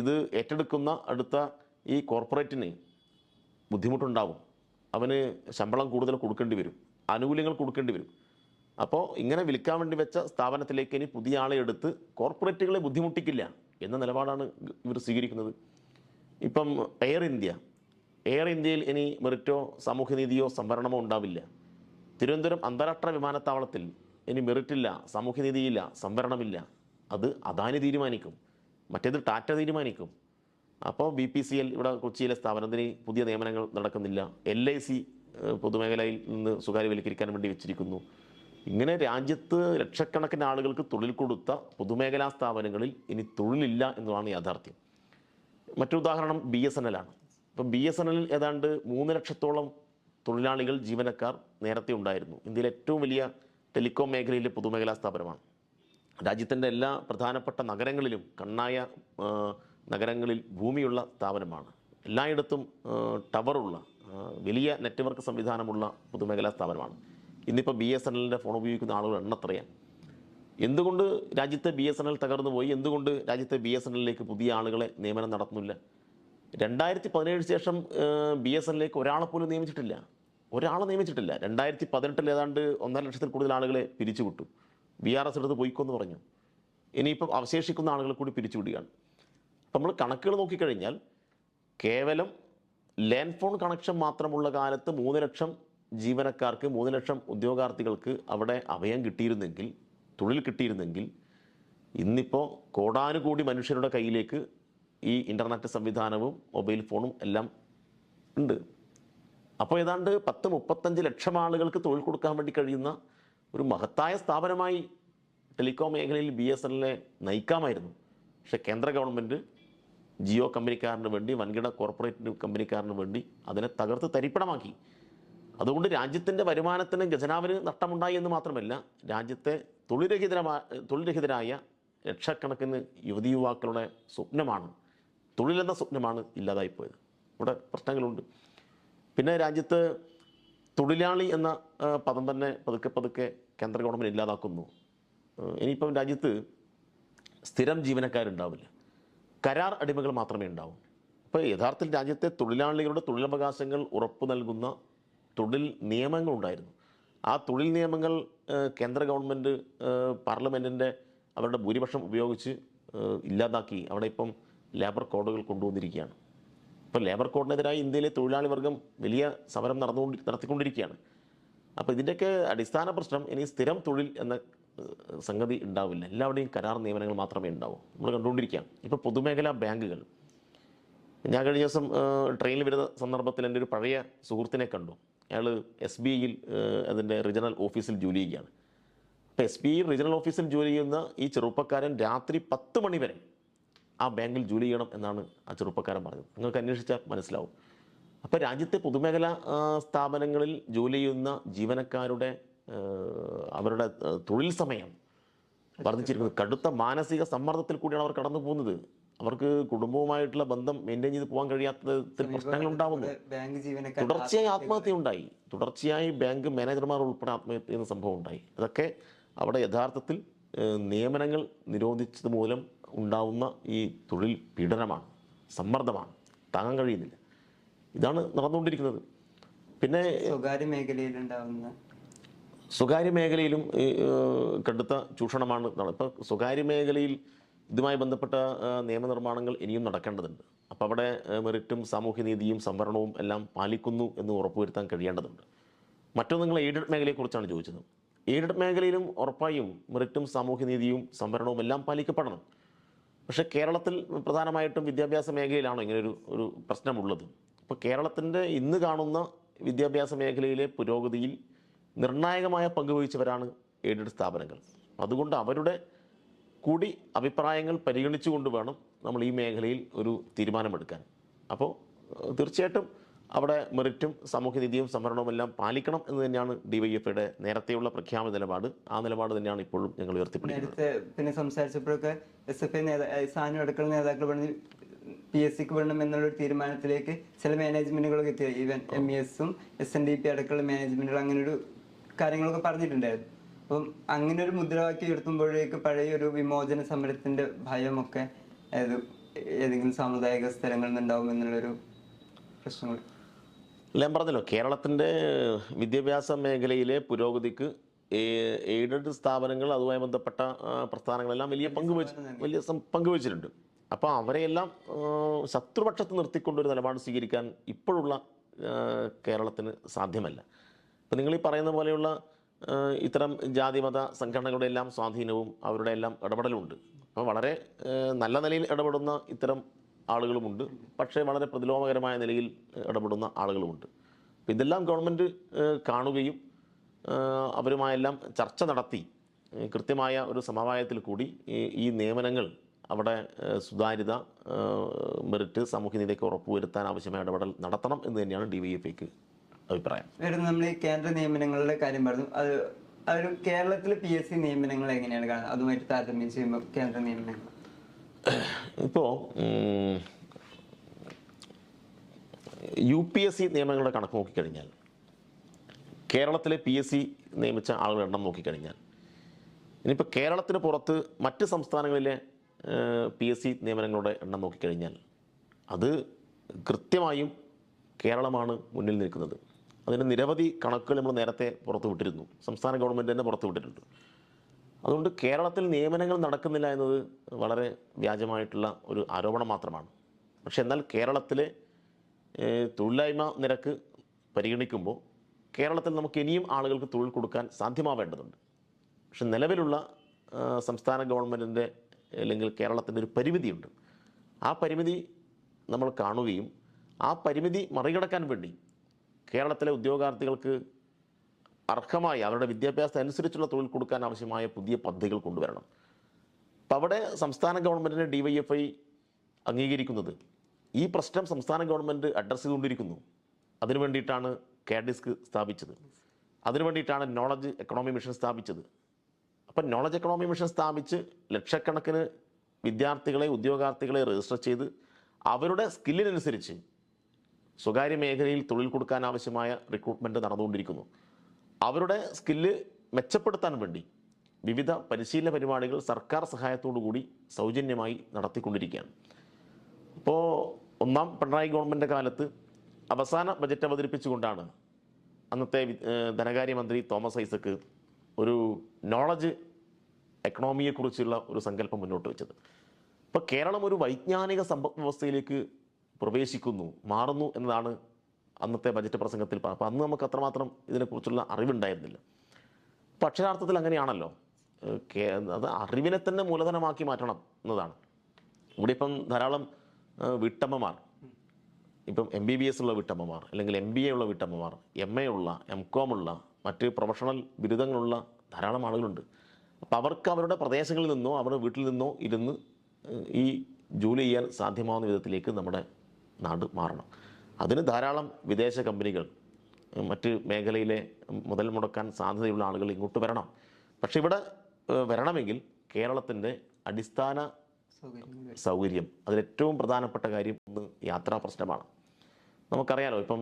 ഇത് ഏറ്റെടുക്കുന്ന അടുത്ത ഈ കോർപ്പറേറ്റിന് ബുദ്ധിമുട്ടുണ്ടാവും. അവന് ശമ്പളം കൂടുതൽ കൊടുക്കേണ്ടി വരും, ആനുകൂല്യങ്ങൾ കൊടുക്കേണ്ടി വരും. അപ്പോൾ ഇങ്ങനെ വിൽക്കാൻ വേണ്ടി വെച്ച സ്ഥാപനത്തിലേക്ക് ഇനി പുതിയ ആളെ എടുത്ത് കോർപ്പറേറ്റുകളെ ബുദ്ധിമുട്ടിക്കില്ല എന്ന നിലപാടാണ് ഇവർ സ്വീകരിക്കുന്നത്. ഇപ്പം എയർ ഇന്ത്യയിൽ ഇനി മെറിറ്റോ സാമൂഹ്യനീതിയോ സംവരണമോ ഉണ്ടാവില്ല. തിരുവനന്തപുരം അന്താരാഷ്ട്ര വിമാനത്താവളത്തിൽ ഇനി മെറിറ്റില്ല, സാമൂഹ്യനീതിയില്ല, സംവരണമില്ല. അത് അദാനി തീരുമാനിക്കും, മറ്റേത് ടാറ്റ തീരുമാനിക്കും. അപ്പോൾ BPCL ഇവിടെ കൊച്ചിയിലെ സ്ഥാപനത്തിന് പുതിയ നിയമനങ്ങൾ നടക്കുന്നില്ല. LIC പൊതുമേഖലയിൽ നിന്ന് സ്വകാര്യവൽക്കരിക്കാൻ വേണ്ടി വെച്ചിരിക്കുന്നു. ഇങ്ങനെ രാജ്യത്ത് ലക്ഷക്കണക്കിന് ആളുകൾക്ക് തൊഴിൽ കൊടുത്ത പൊതുമേഖലാ സ്ഥാപനങ്ങളിൽ ഇനി തൊഴിലില്ല എന്നതാണ് യാഥാർത്ഥ്യം. മറ്റൊരു ഉദാഹരണം BSNL ആണ്. ഇപ്പം BSNL ഏതാണ്ട് 3 ലക്ഷത്തോളം തൊഴിലാളികൾ, ജീവനക്കാർ നേരത്തെ ഉണ്ടായിരുന്നു. ഇന്ത്യയിലെ ഏറ്റവും വലിയ ടെലികോം മേഖലയിലെ പൊതുമേഖലാ സ്ഥാപനമാണ്. രാജ്യത്തിൻ്റെ എല്ലാ പ്രധാനപ്പെട്ട നഗരങ്ങളിലും, കണ്ണായ നഗരങ്ങളിൽ ഭൂമിയുള്ള സ്ഥാപനമാണ്. എല്ലായിടത്തും ടവറുള്ള വലിയ നെറ്റ്വർക്ക് സംവിധാനമുള്ള പൊതുമേഖലാ സ്ഥാപനമാണ്. ഇന്നിപ്പോൾ BSNLൻ്റെ ഫോൺ ഉപയോഗിക്കുന്ന ആളുകൾ എണ്ണത്രയാണ്. എന്തുകൊണ്ട് രാജ്യത്തെ BSNL തകർന്നു പോയി? എന്തുകൊണ്ട് രാജ്യത്തെ BSNLിലേക്ക് പുതിയ ആളുകളെ നിയമനം നടത്തുന്നില്ല? 2017 ശേഷം BSNLിലേക്ക് ഒരാളെ പോലും നിയമിച്ചിട്ടില്ല. 2018 ഏതാണ്ട് 1.5 ലക്ഷത്തിൽ കൂടുതൽ ആളുകളെ പിരിച്ചുവിട്ടു. VRS എടുത്ത് പോയിക്കോന്ന് പറഞ്ഞു. ഇനിയിപ്പം അവശേഷിക്കുന്ന ആളുകളെ കൂടി പിരിച്ചുവിടുകയാണ്. അപ്പം നമ്മൾ കണക്കുകൾ നോക്കിക്കഴിഞ്ഞാൽ കേവലം ലാൻഡ് ഫോൺ കണക്ഷൻ മാത്രമുള്ള കാലത്ത് 3 ലക്ഷം ജീവനക്കാർക്ക്, 3 ലക്ഷം ഉദ്യോഗാർത്ഥികൾക്ക് അവിടെ അഭയം കിട്ടിയിരുന്നെങ്കിൽ, തൊഴിൽ കിട്ടിയിരുന്നെങ്കിൽ, ഇന്നിപ്പോൾ കോടാനുകൂടി മനുഷ്യരുടെ കയ്യിലേക്ക് ഈ ഇൻ്റർനെറ്റ് സംവിധാനവും മൊബൈൽ ഫോണും എല്ലാം ഉണ്ട്. അപ്പോൾ ഏതാണ്ട് 10-35 ലക്ഷം ആളുകൾക്ക് തൊഴിൽ കൊടുക്കാൻ വേണ്ടി കഴിയുന്ന ഒരു മഹത്തായ സ്ഥാപനമായി ടെലികോം മേഖലയിൽ BSNLിനെ നയിക്കാമായിരുന്നു. പക്ഷേ കേന്ദ്ര ഗവൺമെൻറ് ജിയോ കമ്പനിക്കാരന് വേണ്ടി, വൻകിട കോർപ്പറേറ്റ് കമ്പനിക്കാരന് വേണ്ടി അതിനെ തകർത്ത് തരിപ്പണമാക്കി. അതുകൊണ്ട് രാജ്യത്തിൻ്റെ വരുമാനത്തിന്, ഖജനാവിന് നഷ്ടമുണ്ടായി എന്ന് മാത്രമല്ല, രാജ്യത്തെ തൊഴിൽരഹിതരായ ലക്ഷക്കണക്കിന് യുവതി യുവാക്കളുടെ സ്വപ്നമാണ്, തൊഴിലെന്ന സ്വപ്നമാണ് ഇല്ലാതായിപ്പോയത്. ഇവിടെ പ്രശ്നങ്ങളുണ്ട്. പിന്നെ രാജ്യത്ത് തൊഴിലാളി എന്ന പദം തന്നെ പതുക്കെ കേന്ദ്ര ഗവൺമെൻറ് ഇല്ലാതാക്കുന്നു. ഇനിയിപ്പം രാജ്യത്ത് സ്ഥിരം ജീവനക്കാരുണ്ടാവില്ല, കരാർ അടിമകൾ മാത്രമേ ഉണ്ടാവൂ. അപ്പോൾ യഥാർത്ഥത്തിൽ രാജ്യത്തെ തൊഴിലാളികളുടെ തൊഴിലവകാശങ്ങൾ ഉറപ്പു നൽകുന്ന തൊഴിൽ നിയമങ്ങളുണ്ടായിരുന്നു. ആ തൊഴിൽ നിയമങ്ങൾ കേന്ദ്ര ഗവൺമെൻറ് പാർലമെൻറ്റിൻ്റെ അവരുടെ ഭൂരിപക്ഷം ഉപയോഗിച്ച് ഇല്ലാതാക്കി. അവിടെ ഇപ്പം ലേബർ കോഡുകൾ കൊണ്ടുവന്നിരിക്കുകയാണ്. ഇപ്പോൾ ലേബർ കോഡിനെതിരായി ഇന്ത്യയിലെ തൊഴിലാളി വർഗം വലിയ സമരം നടത്തിക്കൊണ്ടിരിക്കുകയാണ്. അപ്പോൾ ഇതിൻ്റെയൊക്കെ അടിസ്ഥാന പ്രശ്നം ഇനി സ്ഥിരം തൊഴിൽ എന്ന സംഗതി ഉണ്ടാവില്ല. എല്ലാവരുടെയും കരാർ നിയമനങ്ങൾ മാത്രമേ ഉണ്ടാവൂ. നമ്മൾ കണ്ടുകൊണ്ടിരിക്കാം. ഇപ്പോൾ പൊതുമേഖലാ ബാങ്കുകൾ, ഞാൻ കഴിഞ്ഞ ദിവസം ട്രെയിനിൽ വരുന്ന സന്ദർഭത്തിൽ എൻ്റെ ഒരു പഴയ സുഹൃത്തിനെ കണ്ടു. അയാൾ SBIയിൽ അതിൻ്റെ റീജിയണൽ ഓഫീസിൽ ജോലി ചെയ്യുകയാണ്. അപ്പോൾ SBI റീജിയണൽ ഓഫീസിൽ ജോലി ചെയ്യുന്ന ഈ ചെറുപ്പക്കാരൻ രാത്രി 10 മണി വരെ ആ ബാങ്കിൽ ജോലി ചെയ്യണം എന്നാണ് ആ ചെറുപ്പക്കാരൻ പറഞ്ഞത്. നിങ്ങൾക്ക് അന്വേഷിച്ചാൽ മനസ്സിലാവും. അപ്പോൾ രാജ്യത്തെ പൊതുമേഖലാ സ്ഥാപനങ്ങളിൽ ജോലി ചെയ്യുന്ന ജീവനക്കാരുടെ അവരുടെ തൊഴിൽ സമയം വർദ്ധിച്ചിരിക്കുന്നത്. കടുത്ത മാനസിക സമ്മർദ്ദത്തിൽ കൂടിയാണ് അവർ കടന്നു പോകുന്നത്. അവർക്ക് കുടുംബവുമായിട്ടുള്ള ബന്ധം മെയിൻറ്റെയിൻ ചെയ്ത് പോകാൻ കഴിയാത്ത പ്രശ്നങ്ങൾ ഉണ്ടാകുന്നു. തുടർച്ചയായി ആത്മഹത്യ ഉണ്ടായി. തുടർച്ചയായി ബാങ്ക് മാനേജർമാർ ഉൾപ്പെടെ ആത്മഹത്യ ചെയ്യുന്ന സംഭവം ഉണ്ടായി. അതൊക്കെ അവിടെ യഥാർത്ഥത്തിൽ നിയമനങ്ങൾ നിരോധിച്ചത് മൂലം ഉണ്ടാവുന്ന ഈ തൊഴിൽ പീഡനമാണ്, സമ്മർദ്ദമാണ്, താങ്ങാൻ കഴിയുന്നില്ല. ഇതാണ് നടന്നുകൊണ്ടിരിക്കുന്നത്. പിന്നെ സ്വകാര്യ മേഖലയിലും കടുത്ത ചൂഷണമാണ്. ഇപ്പോൾ സ്വകാര്യ മേഖലയിൽ ഇതുമായി ബന്ധപ്പെട്ട നിയമനിർമ്മാണങ്ങൾ ഇനിയും നടക്കേണ്ടതുണ്ട്. അപ്പോൾ അവിടെ മെറിറ്റും സാമൂഹ്യനീതിയും സംവരണവും എല്ലാം പാലിക്കുന്നു എന്ന് ഉറപ്പുവരുത്താൻ കഴിയേണ്ടതുണ്ട്. മറ്റൊന്ന്, നിങ്ങൾ എയ്ഡഡ് മേഖലയെക്കുറിച്ചാണ് ചോദിച്ചത്. എയ്ഡഡ് മേഖലയിലും ഉറപ്പായും മെറിറ്റും സാമൂഹ്യനീതിയും സംവരണവും എല്ലാം പാലിക്കപ്പെടണം. പക്ഷേ കേരളത്തിൽ പ്രധാനമായിട്ടും വിദ്യാഭ്യാസ മേഖലയിലാണോ ഇങ്ങനൊരു പ്രശ്നമുള്ളത്? അപ്പോൾ കേരളത്തിൻ്റെ ഇന്ന് കാണുന്ന വിദ്യാഭ്യാസ മേഖലയിലെ പുരോഗതിയിൽ നിർണായകമായ പങ്കുവഹിച്ചവരാണ് എയ്ഡഡ് സ്ഥാപനങ്ങൾ. അതുകൊണ്ട് അവരുടെ കൂടി അഭിപ്രായങ്ങൾ പരിഗണിച്ചുകൊണ്ട് വേണം നമ്മൾ ഈ മേഖലയിൽ ഒരു തീരുമാനമെടുക്കാൻ. അപ്പോൾ തീർച്ചയായിട്ടും അവിടെ മെറിറ്റും സാമൂഹ്യനീതിയും സംവരണവും എല്ലാം പാലിക്കണം എന്ന് തന്നെയാണ് DYFIയുടെ നേരത്തെയുള്ള പ്രഖ്യാപിത നിലപാട്. ആ നിലപാട് തന്നെയാണ് ഇപ്പോഴും ഞങ്ങൾ ഉയർത്തിപ്പിടിക്കുന്നത്. പിന്നെ സംസാരിച്ചപ്പോഴൊക്കെ SFI സാനു അടക്കം നേതാക്കൾ പറഞ്ഞ് PSCക്ക് വേണം എന്നുള്ളൊരു തീരുമാനത്തിലേക്ക് ചില മാനേജ്മെന്റുകളൊക്കെ എത്തി. ഈവൻ MESഉം SNDP അടക്കമുള്ള മാനേജ്മെന്റുകൾ അങ്ങനൊരു കാര്യങ്ങളൊക്കെ പറഞ്ഞിട്ടുണ്ടായിരുന്നു. അപ്പം അങ്ങനെ ഒരു മുദ്രാവാക്യം ഉയർത്തുമ്പോഴേക്ക് പഴയൊരു വിമോചന സമരത്തിന്റെ ഭയമൊക്കെ ഏതെങ്കിലും സാമുദായിക സ്ഥലങ്ങളിൽ നിന്നുണ്ടാവും എന്നുള്ളൊരു പ്രശ്നങ്ങൾ. ഞാൻ പറഞ്ഞല്ലോ, കേരളത്തിൻ്റെ വിദ്യാഭ്യാസ മേഖലയിലെ പുരോഗതിക്ക് എയ്ഡഡ് സ്ഥാപനങ്ങൾ, അതുമായി ബന്ധപ്പെട്ട പ്രസ്ഥാനങ്ങളെല്ലാം വലിയ പങ്കുവച്ചിട്ടുണ്ട്. അപ്പോൾ അവരെയെല്ലാം ശത്രുപക്ഷത്ത് നിർത്തിക്കൊണ്ടൊരു നിലപാട് സ്വീകരിക്കാൻ ഇപ്പോഴുള്ള കേരളത്തിന് സാധ്യമല്ല. അപ്പോൾ നിങ്ങൾ ഈ പറയുന്ന പോലെയുള്ള ഇത്തരം ജാതിമത സംഘടനകളുടെ എല്ലാം സ്വാധീനവും അവരുടെ എല്ലാം ഇടപെടലുമുണ്ട്. അപ്പോൾ വളരെ നല്ല നിലയിൽ ഇടപെടുന്ന ഇത്തരം ആളുകളുമുണ്ട്, പക്ഷേ വളരെ പ്രതിലോമകരമായ നിലയിൽ ഇടപെടുന്ന ആളുകളുമുണ്ട്. അപ്പോൾ ഇതെല്ലാം ഗവൺമെൻറ് കാണുകയും അവരുമായെല്ലാം ചർച്ച നടത്തി കൃത്യമായ ഒരു സമവായത്തിൽ കൂടി ഈ നിയമനങ്ങൾ അവിടെ സുതാര്യത, മെറിറ്റ്, സാമൂഹ്യനീതിയൊക്കെ ഉറപ്പുവരുത്താൻ ആവശ്യമായ ഇടപെടൽ നടത്തണം എന്ന് തന്നെയാണ് DYFIക്ക് അഭിപ്രായം. നമ്മൾ ഈ കേന്ദ്ര നിയമനങ്ങളുടെ കാര്യം പറഞ്ഞു. അത് കേരളത്തിലെ PSC നിയമനങ്ങൾ എങ്ങനെയാണ് കാണുന്നത്? അതുമായിട്ട് താരതമ്യം ചെയ്യുമ്പോൾ കേന്ദ്ര നിയമനങ്ങൾ ഇപ്പോൾ UPSC നിയമനങ്ങളുടെ കണക്ക് നോക്കിക്കഴിഞ്ഞാൽ, കേരളത്തിലെ PSC നിയമിച്ച ആളുകളുടെ എണ്ണം നോക്കിക്കഴിഞ്ഞാൽ ഇനിയിപ്പോൾ കേരളത്തിന് പുറത്ത് മറ്റ് സംസ്ഥാനങ്ങളിലെ PSC നിയമനങ്ങളുടെ എണ്ണം നോക്കിക്കഴിഞ്ഞാൽ അത് കൃത്യമായും കേരളമാണ് മുന്നിൽ നിൽക്കുന്നത്. അതിന് നിരവധി കണക്കുകൾ നമ്മൾ നേരത്തെ പുറത്തു വിട്ടിരുന്നു, സംസ്ഥാന ഗവൺമെൻറ് തന്നെ പുറത്തു വിട്ടിട്ടുണ്ട്. അതുകൊണ്ട് കേരളത്തിൽ നിയമനങ്ങൾ നടക്കുന്നില്ല എന്നത് വളരെ വ്യാജമായിട്ടുള്ള ഒരു ആരോപണം മാത്രമാണ്. പക്ഷെ എന്നാൽ കേരളത്തിലെ തൊഴിലില്ലായ്മ നിരക്ക് പരിഗണിക്കുമ്പോൾ കേരളത്തിൽ നമുക്ക് ഇനിയും ആളുകൾക്ക് തൊഴിൽ കൊടുക്കാൻ സാധ്യമാവേണ്ടതുണ്ട്. പക്ഷെ നിലവിലുള്ള സംസ്ഥാന ഗവൺമെൻറ്റിൻ്റെ അല്ലെങ്കിൽ കേരളത്തിൻ്റെ ഒരു പരിമിതിയുണ്ട്. ആ പരിമിതി നമ്മൾ കാണുകയും ആ പരിമിതി മറികടക്കാൻ വേണ്ടി കേരളത്തിലെ ഉദ്യോഗാർത്ഥികൾക്ക് അർഹമായ അവരുടെ വിദ്യാഭ്യാസം അനുസരിച്ചുള്ള തൊഴിൽ കൊടുക്കാൻ ആവശ്യമായ പുതിയ പദ്ധതികൾ കൊണ്ടുവരണം. അപ്പം അവിടെ സംസ്ഥാന ഗവൺമെൻറ്റിനെ DYFI അംഗീകരിക്കുന്നത് ഈ പ്രശ്നം സംസ്ഥാന ഗവൺമെൻറ് അഡ്രസ്സ് ചെയ്തുകൊണ്ടിരിക്കുന്നു. അതിനു വേണ്ടിയിട്ടാണ് KADISC സ്ഥാപിച്ചത്, അതിനു വേണ്ടിയിട്ടാണ് നോളജ് എക്കണോമി മിഷൻ സ്ഥാപിച്ചത്. അപ്പം നോളജ് എക്കണോമി മിഷൻ സ്ഥാപിച്ച് ലക്ഷക്കണക്കിന് വിദ്യാർത്ഥികളെ ഉദ്യോഗാർത്ഥികളെ രജിസ്റ്റർ ചെയ്ത് അവരുടെ സ്കില്ലിനനുസരിച്ച് സ്വകാര്യ മേഖലയിൽ തൊഴിൽ കൊടുക്കാൻ ആവശ്യമായ റിക്രൂട്ട്മെൻറ്റ് നടന്നുകൊണ്ടിരിക്കുന്നു. അവരുടെ സ്കില്ല് മെച്ചപ്പെടുത്താൻ വേണ്ടി വിവിധ പരിശീലന പരിപാടികൾ സർക്കാർ സഹായത്തോടു കൂടി സൗജന്യമായി നടത്തിക്കൊണ്ടിരിക്കുകയാണ്. ഇപ്പോൾ ഒന്നാം പിണറായി ഗവൺമെൻറ് കാലത്ത് അവസാന ബജറ്റ് അവതരിപ്പിച്ചുകൊണ്ടാണ് അന്നത്തെ ധനകാര്യമന്ത്രി തോമസ് ഐസക്ക് ഒരു നോളജ് എക്കണോമിയെക്കുറിച്ചുള്ള ഒരു സങ്കല്പം മുന്നോട്ട് വെച്ചത്. ഇപ്പോൾ കേരളം ഒരു വൈജ്ഞാനിക സമ്പദ് വ്യവസ്ഥയിലേക്ക് പ്രവേശിക്കുന്നു, മാറുന്നു എന്നതാണ് അന്നത്തെ ബജറ്റ് പ്രസംഗത്തിൽ. അപ്പോൾ അന്ന് നമുക്ക് അത്രമാത്രം ഇതിനെക്കുറിച്ചുള്ള അറിവുണ്ടായിരുന്നില്ല. അപ്പോൾ അക്ഷരാർത്ഥത്തിൽ അങ്ങനെയാണല്ലോ, അത് അറിവിനെ തന്നെ മൂലധനമാക്കി മാറ്റണം എന്നതാണ്. ഇവിടെ ഇപ്പം ധാരാളം വീട്ടമ്മമാർ, ഇപ്പം MBBS ഉള്ള വീട്ടമ്മമാർ, അല്ലെങ്കിൽ MBA ഉള്ള വീട്ടമ്മമാർ, MA ഉള്ള, MCOM ഉള്ള, മറ്റ് പ്രൊഫഷണൽ ബിരുദങ്ങളുള്ള ധാരാളം ആളുകളുണ്ട്. അപ്പോൾ അവർക്ക് അവരുടെ പ്രദേശങ്ങളിൽ നിന്നോ അവരുടെ വീട്ടിൽ നിന്നോ ഇരുന്ന് ഈ ജോലി ചെയ്യാൻ സാധ്യമാവുന്ന വിധത്തിലേക്ക് നമ്മുടെ നാട് മാറണം. അതിന് ധാരാളം വിദേശ കമ്പനികൾ, മറ്റ് മേഖലയിലെ മുതൽ മുടക്കാൻ സാധ്യതയുള്ള ആളുകൾ ഇങ്ങോട്ട് വരണം. പക്ഷെ ഇവിടെ വരണമെങ്കിൽ കേരളത്തിൻ്റെ അടിസ്ഥാന സൗകര്യം, അതിലേറ്റവും പ്രധാനപ്പെട്ട കാര്യം ഒന്ന് യാത്രാ പ്രശ്നമാണ്. നമുക്കറിയാലോ, ഇപ്പം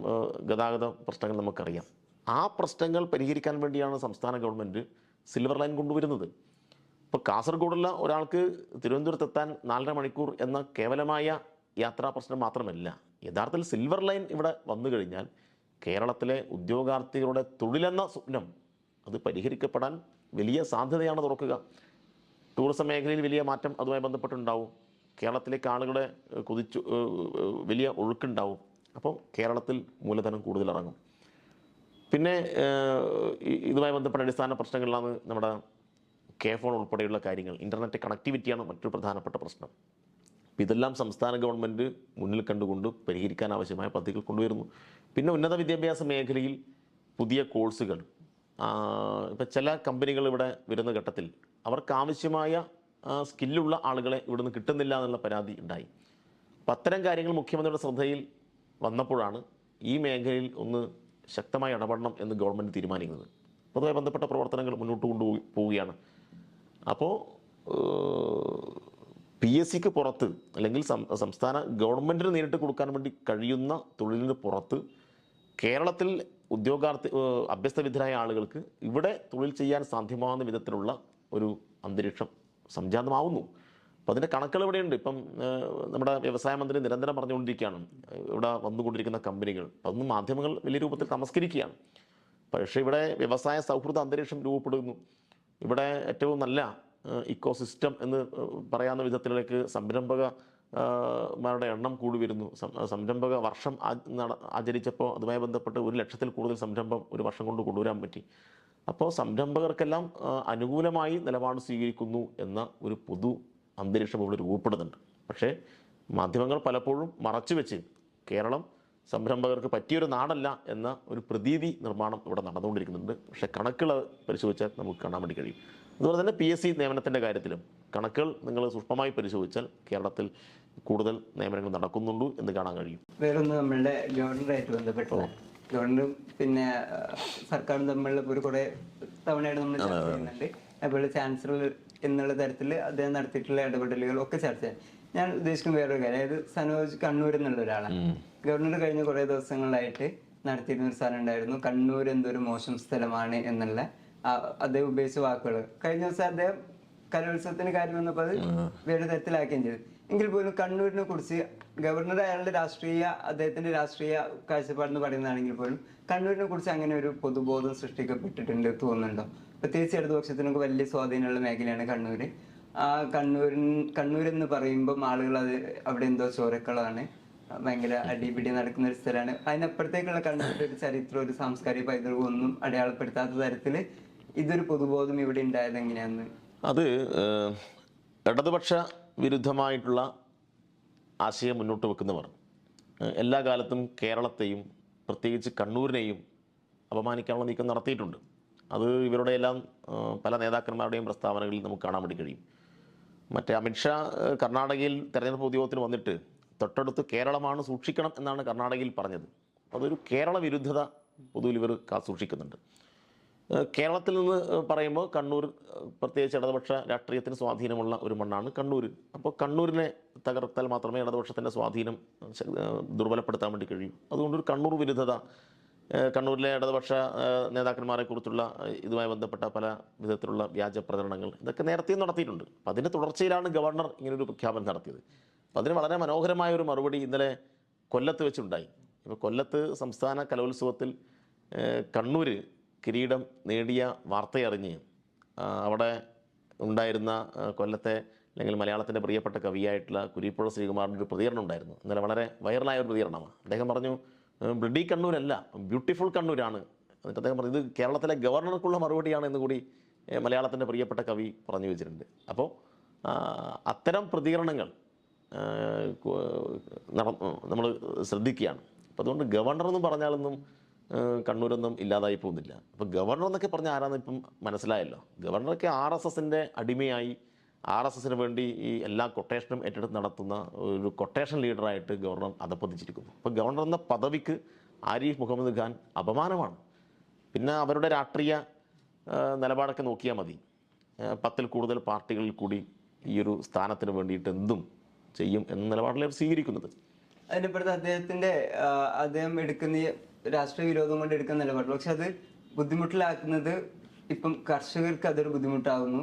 ഗതാഗത പ്രശ്നങ്ങൾ നമുക്കറിയാം. ആ പ്രശ്നങ്ങൾ പരിഹരിക്കാൻ വേണ്ടിയാണ് സംസ്ഥാന ഗവൺമെൻറ് സിൽവർ ലൈൻ കൊണ്ടുവരുന്നത്. ഇപ്പോൾ കാസർഗോഡുള്ള ഒരാൾക്ക് തിരുവനന്തപുരത്തെത്താൻ 4.5 മണിക്കൂർ എന്ന കേവലമായ യാത്രാ പ്രശ്നം മാത്രമല്ല, യഥാർത്ഥത്തിൽ സിൽവർ ലൈൻ ഇവിടെ വന്നു കഴിഞ്ഞാൽ കേരളത്തിലെ ഉദ്യോഗാർത്ഥികളുടെ തൊഴിലെന്ന സ്വപ്നം അത് പരിഹരിക്കപ്പെടാൻ വലിയ സാധ്യതയാണ് തുറക്കുക. ടൂറിസം മേഖലയിൽ വലിയ മാറ്റം അതുമായി ബന്ധപ്പെട്ടുണ്ടാവും. കേരളത്തിലേക്ക് ആളുകളെ വലിയ ഒഴുക്കുണ്ടാവും. അപ്പോൾ കേരളത്തിൽ മൂലധനം കൂടുതൽ ഇറങ്ങും. പിന്നെ ഇതുമായി ബന്ധപ്പെട്ട അടിസ്ഥാന പ്രശ്നങ്ങളിലാണ് നമ്മുടെ K-ഫോൺ ഉൾപ്പെടെയുള്ള കാര്യങ്ങൾ. ഇൻ്റർനെറ്റ് കണക്ടിവിറ്റിയാണ് മറ്റൊരു പ്രധാനപ്പെട്ട പ്രശ്നം. ഇതെല്ലാം സംസ്ഥാന ഗവൺമെൻറ് മുന്നിൽ കണ്ടുകൊണ്ട് പരിഹരിക്കാൻ ആവശ്യമായ പദ്ധതികൾ കൊണ്ടുവരുന്നു. പിന്നെ ഉന്നത വിദ്യാഭ്യാസ മേഖലയിൽ പുതിയ കോഴ്സുകൾ, ഇപ്പം ചില കമ്പനികൾ ഇവിടെ വരുന്ന ഘട്ടത്തിൽ അവർക്ക് ആവശ്യമായ സ്കില്ലുള്ള ആളുകളെ ഇവിടുന്ന് കിട്ടുന്നില്ല എന്നുള്ള പരാതി ഉണ്ടായി. അപ്പം അത്തരം കാര്യങ്ങൾ മുഖ്യമന്ത്രിയുടെ ശ്രദ്ധയിൽ വന്നപ്പോഴാണ് ഈ മേഖലയിൽ ഒന്ന് ശക്തമായി ഇടപെടണം എന്ന് ഗവൺമെൻറ് തീരുമാനിക്കുന്നത്. അതുമായി ബന്ധപ്പെട്ട പ്രവർത്തനങ്ങൾ മുന്നോട്ട് കൊണ്ടുപോവുകയാണ്. അപ്പോൾ PSCക്ക് പുറത്ത്, അല്ലെങ്കിൽ സംസ്ഥാന ഗവൺമെൻറ്റിന് നേരിട്ട് കൊടുക്കാൻ വേണ്ടി കഴിയുന്ന തൊഴിലിന് പുറത്ത് കേരളത്തിൽ അഭ്യസ്തവിദ്യരായ ആളുകൾക്ക് ഇവിടെ തൊഴിൽ ചെയ്യാൻ സാധ്യമാകുന്ന വിധത്തിലുള്ള ഒരു അന്തരീക്ഷം സംജാതമാവുന്നു. അപ്പോൾ അതിൻ്റെ കണക്കുകൾ ഇവിടെയുണ്ട്. ഇപ്പം നമ്മുടെ വ്യവസായ മന്ത്രി നിരന്തരം പറഞ്ഞുകൊണ്ടിരിക്കുകയാണ് ഇവിടെ വന്നുകൊണ്ടിരിക്കുന്ന കമ്പനികൾ. അതൊന്നും മാധ്യമങ്ങൾ വലിയ രൂപത്തിൽ തമസ്കരിക്കുകയാണ്. പക്ഷേ ഇവിടെ വ്യവസായ സൗഹൃദ അന്തരീക്ഷം രൂപപ്പെടുന്നു. ഇവിടെ ഏറ്റവും നല്ല ഇക്കോസിസ്റ്റം എന്ന് പറയാവുന്ന വിധത്തിലേക്ക് സംരംഭകമാരുടെ എണ്ണം കൂടി വരുന്നു. സംരംഭക വർഷം ആചരിച്ചപ്പോൾ അതുമായി ബന്ധപ്പെട്ട് 1 ലക്ഷത്തിൽ കൂടുതൽ സംരംഭം ഒരു വർഷം കൊണ്ട് കൊണ്ടുവരാൻ പറ്റി. അപ്പോൾ സംരംഭകർക്കെല്ലാം അനുകൂലമായി നിലപാട് സ്വീകരിക്കുന്നു എന്ന ഒരു പൊതു അന്തരീക്ഷം ഇവിടെ രൂപപ്പെടുന്നുണ്ട്. പക്ഷേ മാധ്യമങ്ങൾ പലപ്പോഴും മറച്ചു വെച്ച് കേരളം സംരംഭകർക്ക് പറ്റിയൊരു നാടല്ല എന്ന ഒരു പ്രതീതി നിർമ്മാണം ഇവിടെ നടന്നുകൊണ്ടിരിക്കുന്നുണ്ട്. പക്ഷേ കണക്കുകൾ പരിശോധിച്ചാൽ നമുക്ക് കാണാൻ വേണ്ടി കഴിയും. അതുപോലെ തന്നെ PSC നിയമനത്തിൻ്റെ കാര്യത്തിലും കണക്കുകൾ നിങ്ങൾ സൂക്ഷ്മമായി പരിശോധിച്ചാൽ കേരളത്തിൽ കൂടുതൽ നിയമനങ്ങൾ നടക്കുന്നുണ്ട് എന്ന് കാണാൻ കഴിയും. വേറൊന്ന് നമ്മളുടെ ഗവർണറായിട്ട് ബന്ധപ്പെട്ട ഗവർണറും പിന്നെ സർക്കാരും തമ്മിലുള്ള ഒരു കുറേ തവണയായിട്ട് നമ്മൾ ചർച്ച ചെയ്യുന്നുണ്ട്. അതുപോലെ ചാൻസലർ എന്നുള്ള തരത്തിൽ അദ്ദേഹം നടത്തിയിട്ടുള്ള ഇടപെടലുകൾ ഒക്കെ ചർച്ച ചെയ്യാം. ഞാൻ ഉദ്ദേശിക്കുന്ന വേറൊരു കാര്യം, അതായത് സനോജ് കണ്ണൂർ എന്നുള്ള ഒരാളാണ്. ഗവർണർ കഴിഞ്ഞ കുറേ ദിവസങ്ങളായിട്ട് നടത്തിയിരുന്ന ഒരു സ്ഥലം ഉണ്ടായിരുന്നു, കണ്ണൂർ എന്തൊരു മോശം സ്ഥലമാണ് എന്നുള്ള അദ്ദേഹം ഉപയോഗിച്ച വാക്കുകൾ. കഴിഞ്ഞ ദിവസം അദ്ദേഹം കലോത്സവത്തിന് കാര്യം വന്നപ്പോൾ അത് വേറെ തരത്തിലാക്കുകയും ചെയ്തു. എങ്കിൽ പോലും കണ്ണൂരിനെ കുറിച്ച് ഗവർണർ അയാളുടെ അദ്ദേഹത്തിന്റെ രാഷ്ട്രീയ കാഴ്ചപ്പാടെന്ന് പറയുന്നതാണെങ്കിൽ പോലും കണ്ണൂരിനെ കുറിച്ച് അങ്ങനെ ഒരു പൊതുബോധം സൃഷ്ടിക്കപ്പെട്ടിട്ടുണ്ട് തോന്നുന്നുണ്ടോ? പ്രത്യേകിച്ച് ഇടതുപക്ഷത്തിനൊക്കെ വലിയ സ്വാധീനമുള്ള മേഖലയാണ് കണ്ണൂര്. ആ കണ്ണൂരെന്ന് പറയുമ്പം ആളുകൾ അവിടെ എന്തോ ചോരക്കളാണ്, ഭയങ്കര അടിപിടി നടക്കുന്ന ഒരു സ്ഥലമാണ്. അതിനപ്പുറത്തേക്കുള്ള കണ്ണൂരിന്റെ ഒരു ചരിത്രം, ഒരു സാംസ്കാരിക പൈതൃകം ഒന്നും അടയാളപ്പെടുത്താത്ത തരത്തിൽ ഇതൊരു പൊതുബോധം ഇവിടെ ഉണ്ടായത് എങ്ങനെയാന്ന്? അത് ഇടതുപക്ഷ വിരുദ്ധമായിട്ടുള്ള ആശയം മുന്നോട്ട് വെക്കുന്നവർ എല്ലാ കാലത്തും കേരളത്തെയും പ്രത്യേകിച്ച് കണ്ണൂരിനെയും അപമാനിക്കാനുള്ള നീക്കം നടത്തിയിട്ടുണ്ട്. അത് ഇവരുടെ എല്ലാം പല നേതാക്കന്മാരുടെയും പ്രസ്താവനകളിൽ നമുക്ക് കാണാൻ വേണ്ടി കഴിയും. മറ്റേ അമിത്ഷാ കർണാടകയിൽ തെരഞ്ഞെടുപ്പ് ഉദ്യോഗത്തിന് വന്നിട്ട് തൊട്ടടുത്ത് കേരളമാണ് സൂക്ഷിക്കണം എന്നാണ് കർണാടകയിൽ പറഞ്ഞത്. അതൊരു കേരള വിരുദ്ധത പൊതുവിൽ ഇവർ സൂക്ഷിക്കുന്നുണ്ട്. കേരളത്തിൽ നിന്ന് പറയുമ്പോൾ കണ്ണൂർ പ്രത്യേകിച്ച് ഇടതുപക്ഷ രാഷ്ട്രീയത്തിന് സ്വാധീനമുള്ള ഒരു മണ്ണാണ് കണ്ണൂർ. അപ്പോൾ കണ്ണൂരിനെ തകർത്താൽ മാത്രമേ ഇടതുപക്ഷത്തിൻ്റെ സ്വാധീനം ദുർബലപ്പെടുത്താൻ വേണ്ടി കഴിയൂ. അതുകൊണ്ടൊരു കണ്ണൂർ വിരുദ്ധത, കണ്ണൂരിലെ ഇടതുപക്ഷ നേതാക്കന്മാരെ കുറിച്ചുള്ള ഇതുമായി ബന്ധപ്പെട്ട പല വിധത്തിലുള്ള വ്യാജ പ്രചരണങ്ങൾ ഇതൊക്കെ നേരത്തെയും നടത്തിയിട്ടുണ്ട്. അപ്പം അതിൻ്റെ തുടർച്ചയിലാണ് ഗവർണർ ഇങ്ങനൊരു പ്രഖ്യാപനം നടത്തിയത്. അപ്പം അതിന് വളരെ മനോഹരമായ ഒരു മറുപടി ഇന്നലെ കൊല്ലത്ത് വെച്ചുണ്ടായി. ഇപ്പോൾ കൊല്ലത്ത് സംസ്ഥാന കലോത്സവത്തിൽ കണ്ണൂർ കിരീടം നേടിയ വാർത്തയറിഞ്ഞ് അവിടെ ഉണ്ടായിരുന്ന കൊല്ലത്തെ അല്ലെങ്കിൽ മലയാളത്തിൻ്റെ പ്രിയപ്പെട്ട കവിയായിട്ടുള്ള കുരീപ്പുഴ ശ്രീകുമാറിൻ്റെ ഒരു പ്രതികരണം ഉണ്ടായിരുന്നു. ഇന്നലെ വളരെ വൈറലായ ഒരു പ്രതികരണമാണ്. അദ്ദേഹം പറഞ്ഞു, ബ്ലഡി കണ്ണൂരല്ല, ബ്യൂട്ടിഫുൾ കണ്ണൂരാണ്. എന്നിട്ട് അദ്ദേഹം പറഞ്ഞു, ഇത് കേരളത്തിലെ ഗവർണർക്കുള്ള മറുപടിയാണ് എന്ന് കൂടി മലയാളത്തിൻ്റെ പ്രിയപ്പെട്ട കവി പറഞ്ഞു വെച്ചിട്ടുണ്ട്. അപ്പോൾ അത്തരം പ്രതികരണങ്ങൾ നമ്മൾ ശ്രദ്ധിക്കുകയാണ്. അപ്പോൾ അതുകൊണ്ട് ഗവർണർ എന്ന് പറഞ്ഞാലൊന്നും കണ്ണൂരൊന്നും ഇല്ലാതായി പോകുന്നില്ല. അപ്പോൾ ഗവർണർ എന്നൊക്കെ പറഞ്ഞാൽ ആരാന്ന് ഇപ്പം മനസ്സിലായല്ലോ. ഗവർണറൊക്കെ RSSൻ്റെ അടിമയായി RSSന് വേണ്ടി ഈ എല്ലാ കൊട്ടേഷനും ഏറ്റെടുത്ത് നടത്തുന്ന ഒരു കൊട്ടേഷൻ ലീഡറായിട്ട് ഗവർണർ അധപ്പതിച്ചിരിക്കുന്നു. അപ്പോൾ ഗവർണർ എന്ന പദവിക്ക് ആരിഫ് മുഹമ്മദ് ഖാൻ അപമാനമാണ്. പിന്നെ അവരുടെ രാഷ്ട്രീയ നിലപാടൊക്കെ നോക്കിയാൽ മതി. 10ൽ കൂടുതൽ പാർട്ടികളിൽ കൂടി ഈ ഒരു സ്ഥാനത്തിന് വേണ്ടിയിട്ട് എന്തും ചെയ്യും എന്ന നിലപാടിൽ അവർ സ്വീകരിക്കുന്നത്. അതിനപ്പുറത്ത് അദ്ദേഹം എടുക്കുന്ന രാഷ്ട്രീയ വിരോധം കൊണ്ട് എടുക്കുന്ന നിലപാട്, പക്ഷെ അത് ബുദ്ധിമുട്ടിലാക്കുന്നത് ഇപ്പം കർഷകർക്ക് അതൊരു ബുദ്ധിമുട്ടാകുന്നു.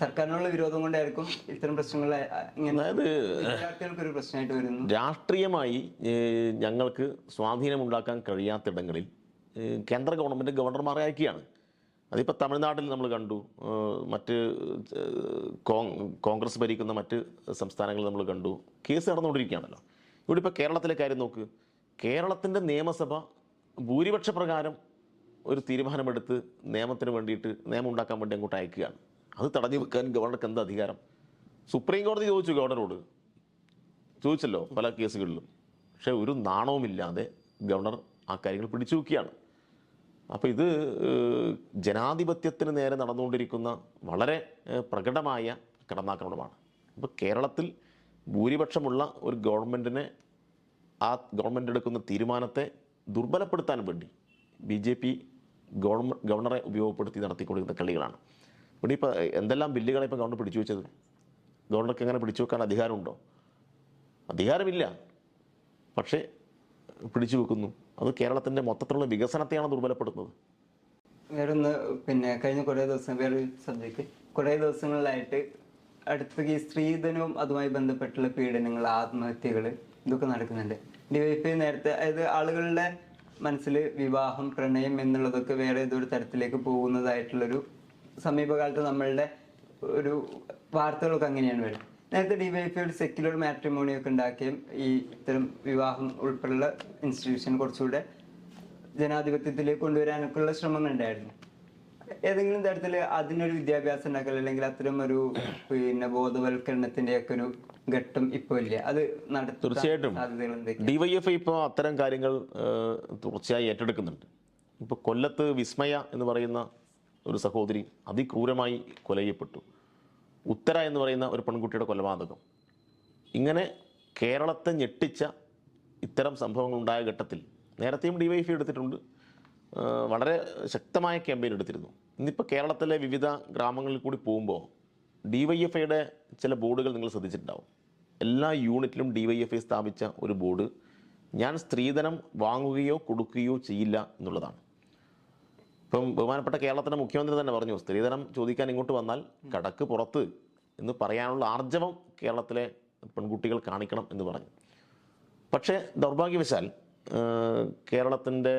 സർക്കാരിനുള്ള വിരോധം കൊണ്ടായിരിക്കും ഇത്തരം പ്രശ്നങ്ങൾ ഇങ്ങനെ വിദ്യാർത്ഥികൾക്കൊരു പ്രശ്നമായിട്ട് വരുന്നു. രാഷ്ട്രീയമായി ഞങ്ങൾക്ക് സ്വാധീനമുണ്ടാക്കാൻ കഴിയാത്തിടങ്ങളിൽ കേന്ദ്ര ഗവൺമെൻറ് ഗവർണർമാരെ അയക്കുകയാണ്. അതിപ്പോൾ തമിഴ്നാട്ടിൽ നമ്മൾ കണ്ടു, മറ്റ് കോൺഗ്രസ് ഭരിക്കുന്ന മറ്റ് സംസ്ഥാനങ്ങളിൽ നമ്മൾ കണ്ടു. കേസ് നടന്നുകൊണ്ടിരിക്കുകയാണല്ലോ. ഇവിടെ ഇപ്പോൾ കേരളത്തിലെ കാര്യം നോക്ക്. കേരളത്തിൻ്റെ നിയമസഭ ഭൂരിപക്ഷ പ്രകാരം ഒരു തീരുമാനമെടുത്ത് നിയമത്തിന് വേണ്ടിയിട്ട് നിയമം ഉണ്ടാക്കാൻ വേണ്ടി അങ്ങോട്ട് അയക്കുകയാണ്. അത് തടഞ്ഞു വെക്കാൻ ഗവർണർക്ക് എന്താ അധികാരം? സുപ്രീം കോടതി ചോദിച്ചു, ഗവർണറോട് ചോദിച്ചല്ലോ പല കേസുകളിലും. പക്ഷേ ഒരു നാണവുമില്ലാതെ ഗവർണർ ആ കാര്യങ്ങൾ പിടിച്ചു വയ്ക്കുകയാണ്. അപ്പോൾ ഇത് ജനാധിപത്യത്തിന് നേരെ നടന്നുകൊണ്ടിരിക്കുന്ന വളരെ പ്രകടമായ കടന്നാക്രമണമാണ്. അപ്പോൾ കേരളത്തിൽ ഭൂരിപക്ഷമുള്ള ഒരു ഗവൺമെൻറ്റിനെ, ആ ഗവൺമെൻറ് എടുക്കുന്ന തീരുമാനത്തെ ദുർബലപ്പെടുത്താൻ വേണ്ടി BJP ഗവർണറെ ഉപയോഗപ്പെടുത്തി നടത്തിക്കൊണ്ടിരിക്കുന്ന കളികളാണ്. ഇവിടെ ഇപ്പോൾ എന്തെല്ലാം ബില്ലുകളെ ഇപ്പോൾ ഗവർണർ പിടിച്ചു വെച്ചത്? ഗവർണർക്ക് എങ്ങനെ പിടിച്ചു വെക്കാൻ അധികാരമുണ്ടോ? അധികാരമില്ല, പക്ഷേ പിടിച്ചു വെക്കുന്നു. അത് കേരളത്തിൻ്റെ മൊത്തത്തിലുള്ള വികസനത്തെയാണ് ദുർബലപ്പെടുത്തുന്നത്. വേറൊന്ന്, പിന്നെ കഴിഞ്ഞ വേറൊരു സബ്ജക്റ്റ്, കുറേ ദിവസങ്ങളിലായിട്ട് അടുത്ത ഈ സ്ത്രീധനവും അതുമായി ബന്ധപ്പെട്ടുള്ള പീഡനങ്ങൾ, ആത്മഹത്യകൾ ഇതൊക്കെ നടക്കുന്നുണ്ട്. DYFI നേരത്തെ, അതായത് ആളുകളുടെ മനസ്സിൽ വിവാഹം, പ്രണയം എന്നുള്ളതൊക്കെ വേറെ ഏതൊരു തരത്തിലേക്ക് പോകുന്നതായിട്ടുള്ളൊരു സമീപകാലത്ത് നമ്മളുടെ ഒരു വാർത്തകളൊക്കെ അങ്ങനെയാണ് വരുന്നത്. നേരത്തെ DYFI ഒരു സെക്യുലർ മാട്രിമോണിയൊക്കെ ഉണ്ടാക്കുകയും ഈ ഇത്തരം വിവാഹം ഉൾപ്പെടെയുള്ള ഇൻസ്റ്റിറ്റ്യൂഷൻ കുറച്ചുകൂടെ ജനാധിപത്യത്തിലേക്ക് കൊണ്ടുവരാനൊക്കെ ഉള്ള ശ്രമങ്ങൾ ഉണ്ടായിരുന്നു. ഏതെങ്കിലും തരത്തിൽ അതിനൊരു വിദ്യാഭ്യാസം ഉണ്ടാക്കൽ അല്ലെങ്കിൽ അത്തരം ഒരു ബോധവൽക്കരണത്തിന്റെ ഒക്കെ ഒരു ഘട്ടം ഇപ്പോൾ ഇല്ല? അത് തീർച്ചയായിട്ടും DYFI ഇപ്പോൾ അത്തരം കാര്യങ്ങൾ തുടർച്ചയായി ഏറ്റെടുക്കുന്നുണ്ട്. ഇപ്പോൾ കൊല്ലത്ത് വിസ്മയ എന്ന് പറയുന്ന ഒരു സഹോദരി അതിക്രൂരമായി കൊല ചെയ്യപ്പെട്ടു. ഉത്തര എന്ന് പറയുന്ന ഒരു പെൺകുട്ടിയുടെ കൊലപാതകം. ഇങ്ങനെ കേരളത്തെ ഞെട്ടിച്ച ഇത്തരം സംഭവങ്ങൾ ഉണ്ടായ ഘട്ടത്തിൽ നേരത്തെയും DYFI എടുത്തിട്ടുണ്ട്. വളരെ ശക്തമായ ക്യാമ്പയിൻ എടുത്തിരുന്നു. ഇന്നിപ്പോൾ കേരളത്തിലെ വിവിധ ഗ്രാമങ്ങളിൽ കൂടി പോകുമ്പോൾ DYFIയുടെ ചില ബോർഡുകൾ നിങ്ങൾ ശ്രദ്ധിച്ചിട്ടുണ്ടാവും. എല്ലാ യൂണിറ്റിലും DYFI സ്ഥാപിച്ച ഒരു ബോർഡ്, ഞാൻ സ്ത്രീധനം വാങ്ങുകയോ കൊടുക്കുകയോ ചെയ്യില്ല എന്നുള്ളതാണ്. ഇപ്പം ബഹുമാനപ്പെട്ട കേരളത്തിൻ്റെ മുഖ്യമന്ത്രി തന്നെ പറഞ്ഞു, സ്ത്രീധനം ചോദിക്കാൻ ഇങ്ങോട്ട് വന്നാൽ കടക്ക് പുറത്ത് എന്ന് പറയാനുള്ള ആർജവം കേരളത്തിലെ പെൺകുട്ടികൾ കാണിക്കണം എന്ന് പറഞ്ഞു. പക്ഷേ ദൗർഭാഗ്യവശാൽ കേരളത്തിൻ്റെ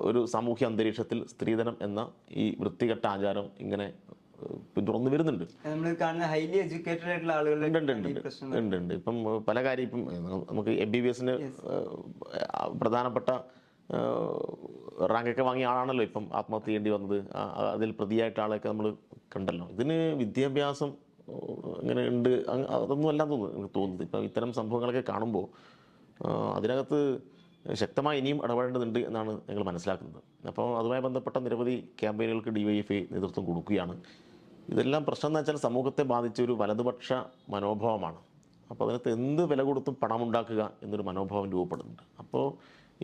ഒരു സാമൂഹ്യ അന്തരീക്ഷത്തിൽ സ്ത്രീധനം എന്ന ഈ വൃത്തികെട്ട ആചാരം ഇങ്ങനെ പിന്തുടർന്ന് വരുന്നുണ്ട്. നമ്മൾ കാണുന്ന ഹൈലി എഡ്യൂക്കേറ്റഡ് ആയിട്ടുള്ള ആളുകളുടെ ഉണ്ട്. ഇപ്പം പല കാര്യം ഇപ്പം നമുക്ക് MBBS പ്രധാനപ്പെട്ട റാങ്കൊക്കെ വാങ്ങിയ ആളാണല്ലോ ഇപ്പം ആത്മഹത്യ ചെയ്യേണ്ടി വന്നത്. അതിൽ പ്രതിയായിട്ട് ആളെയൊക്കെ നമ്മൾ കണ്ടല്ലോ. ഇതിന് വിദ്യാഭ്യാസം അങ്ങനെ ഉണ്ട് അതൊന്നും അല്ല എനിക്ക് തോന്നുന്നത്. ഇപ്പം ഇത്തരം സംഭവങ്ങളൊക്കെ കാണുമ്പോൾ അതിനകത്ത് ശക്തമായി ഇനിയും ഇടപെടേണ്ടതുണ്ട് എന്നാണ് ഞങ്ങൾ മനസ്സിലാക്കുന്നത്. അപ്പോൾ അതുമായി ബന്ധപ്പെട്ട നിരവധി ക്യാമ്പയിനുകൾക്ക് DYFI നേതൃത്വം കൊടുക്കുകയാണ്. ഇതെല്ലാം പ്രശ്നം എന്ന് വെച്ചാൽ സമൂഹത്തെ ബാധിച്ച ഒരു വലതുപക്ഷ മനോഭാവമാണ്. അപ്പോൾ അതിനകത്ത് എന്ത് വില കൊടുത്തും പണമുണ്ടാക്കുക എന്നൊരു മനോഭാവം രൂപപ്പെടുന്നുണ്ട്. അപ്പോൾ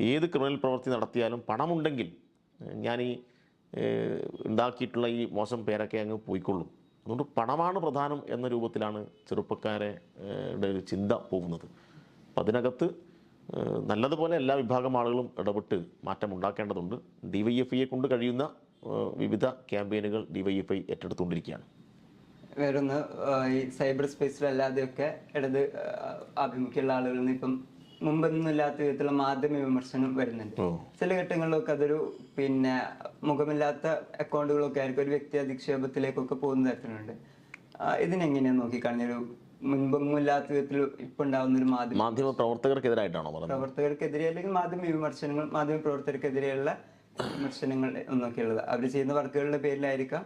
ഏത് ക്രിമിനൽ പ്രവൃത്തി നടത്തിയാലും പണമുണ്ടെങ്കിൽ ഞാൻ ഈ ഉണ്ടാക്കിയിട്ടുള്ള ഈ മോശം പേരൊക്കെ അങ്ങ് പോയിക്കൊള്ളും, അതുകൊണ്ട് പണമാണ് പ്രധാനം എന്ന രൂപത്തിലാണ് ചെറുപ്പക്കാരുടെ ഒരു ചിന്ത പോകുന്നത്. അപ്പം അതിനകത്ത് നല്ലതുപോലെ എല്ലാ വിഭാഗം ആളുകളും ഇടപെട്ട് മാറ്റം ഉണ്ടാക്കേണ്ടതുണ്ട്. DYFIയെ കൊണ്ട് കഴിയുന്ന വിവിധ ക്യാമ്പയിനുകൾ DYFI ഏറ്റെടുത്തുകൊണ്ടിരിക്കുകയാണ്. വേറൊന്ന്, ഈ സൈബർ സ്പേസിലല്ലാതെയൊക്കെ ഇടത് ആഭിമുഖ്യമുള്ള ആളുകളിൽ നിന്ന് ഇപ്പം മുമ്പൊന്നും ഇല്ലാത്ത വിധത്തിലുള്ള മാധ്യമ വിമർശനം വരുന്നുണ്ട്. ചില ഘട്ടങ്ങളിലൊക്കെ അതൊരു മുഖമില്ലാത്ത അക്കൗണ്ടുകളൊക്കെ ആയിരിക്കും ഒരു വ്യക്തി അധിക്ഷേപത്തിലേക്കൊക്കെ പോകുന്ന തരത്തിലുണ്ട്. ഇതിനെങ്ങനെയാണ് നോക്കിക്കാണൊരു മുൻപൊന്നുമില്ലാത്ത വിധത്തിൽ ഇപ്പൊ ഉണ്ടാവുന്ന ഒരു മാധ്യമ പ്രവർത്തകർക്കെതിരായിട്ടാണോ പ്രവർത്തകർക്കെതിരെ അല്ലെങ്കിൽ മാധ്യമ വിമർശനങ്ങൾ, മാധ്യമ പ്രവർത്തകർക്കെതിരെയുള്ള വിമർശനങ്ങൾ എന്നൊക്കെയുള്ളത് അവർ ചെയ്യുന്ന വർക്കുകളുടെ പേരിലായിരിക്കാം,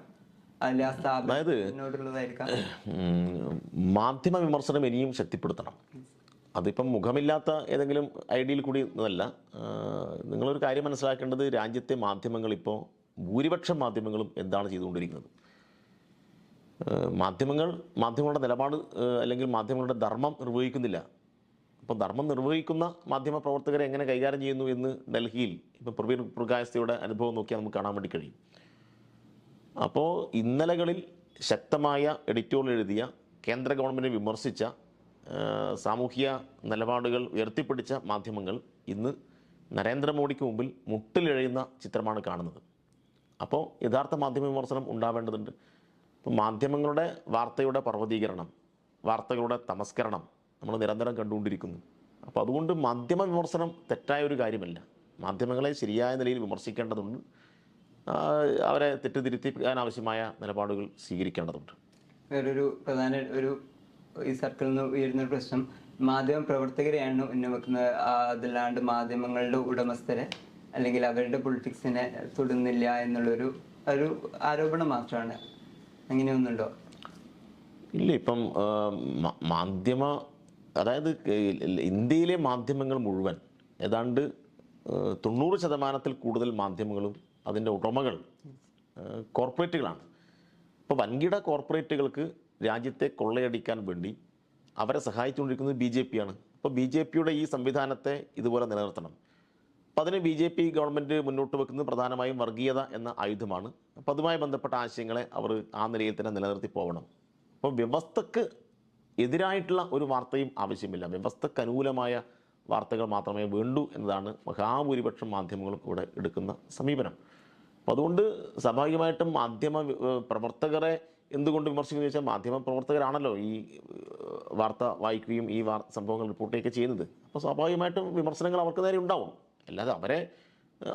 അതിൽ ആ സ്ഥാപനത്തിനോടുള്ളതായിരിക്കാം. മാധ്യമ വിമർശനം ഇനിയും ശക്തിപ്പെടുത്തണം. അതിപ്പം മുഖമില്ലാത്ത ഏതെങ്കിലും ഐഡിയയിൽ കൂടി എന്നല്ല. നിങ്ങളൊരു കാര്യം മനസ്സിലാക്കേണ്ടത്, രാജ്യത്തെ മാധ്യമങ്ങൾ ഇപ്പോൾ ഭൂരിപക്ഷം മാധ്യമങ്ങളും എന്താണ് ചെയ്തുകൊണ്ടിരിക്കുന്നത്? മാധ്യമങ്ങളുടെ നിലപാട് അല്ലെങ്കിൽ മാധ്യമങ്ങളുടെ ധർമ്മം നിർവഹിക്കുന്നില്ല. അപ്പോൾ ധർമ്മം നിർവഹിക്കുന്ന മാധ്യമ പ്രവർത്തകരെ എങ്ങനെ കൈകാര്യം ചെയ്യുന്നു എന്ന് ഡൽഹിയിൽ ഇപ്പോൾ പ്രവീൺ പ്രകാശയുടെ അനുഭവം നോക്കിയാൽ നമുക്ക് കാണാൻ വേണ്ടി കഴിയും. അപ്പോൾ ഇന്നലകളിൽ ശക്തമായ എഡിറ്റോറിയൽ എഴുതിയ, കേന്ദ്ര ഗവൺമെൻറ് വിമർശിച്ച, സാമൂഹ്യ നിലപാടുകൾ ഉയർത്തിപ്പിടിച്ച മാധ്യമങ്ങൾ ഇന്ന് നരേന്ദ്രമോദിക്ക് മുമ്പിൽ മുട്ടിലിഴയുന്ന ചിത്രമാണ് കാണുന്നത്. അപ്പോൾ യഥാർത്ഥ മാധ്യമ വിമർശനം ഉണ്ടാവേണ്ടതുണ്ട്. ഇപ്പോൾ മാധ്യമങ്ങളുടെ വാർത്തയുടെ പർവ്വതീകരണം, വാർത്തകളുടെ തമസ്കരണം നമ്മൾ നിരന്തരം കണ്ടുകൊണ്ടിരിക്കുന്നു. അപ്പോൾ അതുകൊണ്ട് മാധ്യമ വിമർശനം തെറ്റായ ഒരു കാര്യമല്ല. മാധ്യമങ്ങളെ ശരിയായ നിലയിൽ വിമർശിക്കേണ്ടതുണ്ട്, അവരെ തെറ്റിദ്ധരിപ്പിക്കാൻ ആവശ്യമായ നിലപാടുകൾ സ്വീകരിക്കേണ്ടതുണ്ട്. വേറൊരു പ്രധാന ഈ സർക്കിളിൽ നിന്ന് ഉയരുന്നൊരു പ്രശ്നം, മാധ്യമ പ്രവർത്തകരെയാണ് ഉന്നമിക്കുന്നത്, അതല്ലാണ്ട് മാധ്യമങ്ങളുടെ ഉടമസ്ഥരെ അല്ലെങ്കിൽ അവരുടെ പൊളിറ്റിക്സിനെ തൊടുന്നില്ല എന്നുള്ളൊരു ആരോപണം മാത്രമാണ്. അങ്ങനെയൊന്നുണ്ടോ? ഇല്ല. ഇപ്പം അതായത് ഇന്ത്യയിലെ മാധ്യമങ്ങൾ മുഴുവൻ ഏതാണ്ട് 90% കൂടുതൽ മാധ്യമങ്ങളും അതിൻ്റെ ഉടമകൾ കോർപ്പറേറ്റുകളാണ്. ഇപ്പോൾ വൻകിട കോർപ്പറേറ്റുകൾക്ക് രാജ്യത്തെ കൊള്ളയടിക്കാൻ വേണ്ടി അവരെ സഹായിച്ചുകൊണ്ടിരിക്കുന്നത് BJP ആണ്. അപ്പോൾ BJPയുടെ ഈ സംവിധാനത്തെ ഇതുപോലെ നിലനിർത്തണം. അപ്പോൾ അതിന് BJP ഗവൺമെൻറ് മുന്നോട്ട് വെക്കുന്നത് പ്രധാനമായും വർഗീയത എന്ന ആയുധമാണ്. അപ്പോൾ അതുമായി ബന്ധപ്പെട്ട ആശയങ്ങളെ അവർ ആ നിലയിൽ തന്നെ നിലനിർത്തി പോകണം. അപ്പോൾ വ്യവസ്ഥക്ക് എതിരായിട്ടുള്ള ഒരു വാർത്തയും ആവശ്യമില്ല, വ്യവസ്ഥക്ക് അനുകൂലമായ വാർത്തകൾ മാത്രമേ വേണ്ടൂ എന്നതാണ് മഹാഭൂരിപക്ഷം മാധ്യമങ്ങളും ഇവിടെ എടുക്കുന്ന സമീപനം. അപ്പോൾ അതുകൊണ്ട് സ്വാഭാവികമായിട്ടും മാധ്യമ പ്രവർത്തകരെ എന്തുകൊണ്ട് വിമർശിക്കുന്നു ചോദിച്ചാൽ, മാധ്യമ പ്രവർത്തകരാണല്ലോ ഈ വാർത്ത വായിക്കുകയും ഈ സംഭവങ്ങൾ റിപ്പോർട്ടൊക്കെ ചെയ്യുന്നത്. അപ്പോൾ സ്വാഭാവികമായിട്ടും വിമർശനങ്ങൾ അവർക്ക് നേരെ ഉണ്ടാവും. അല്ലാതെ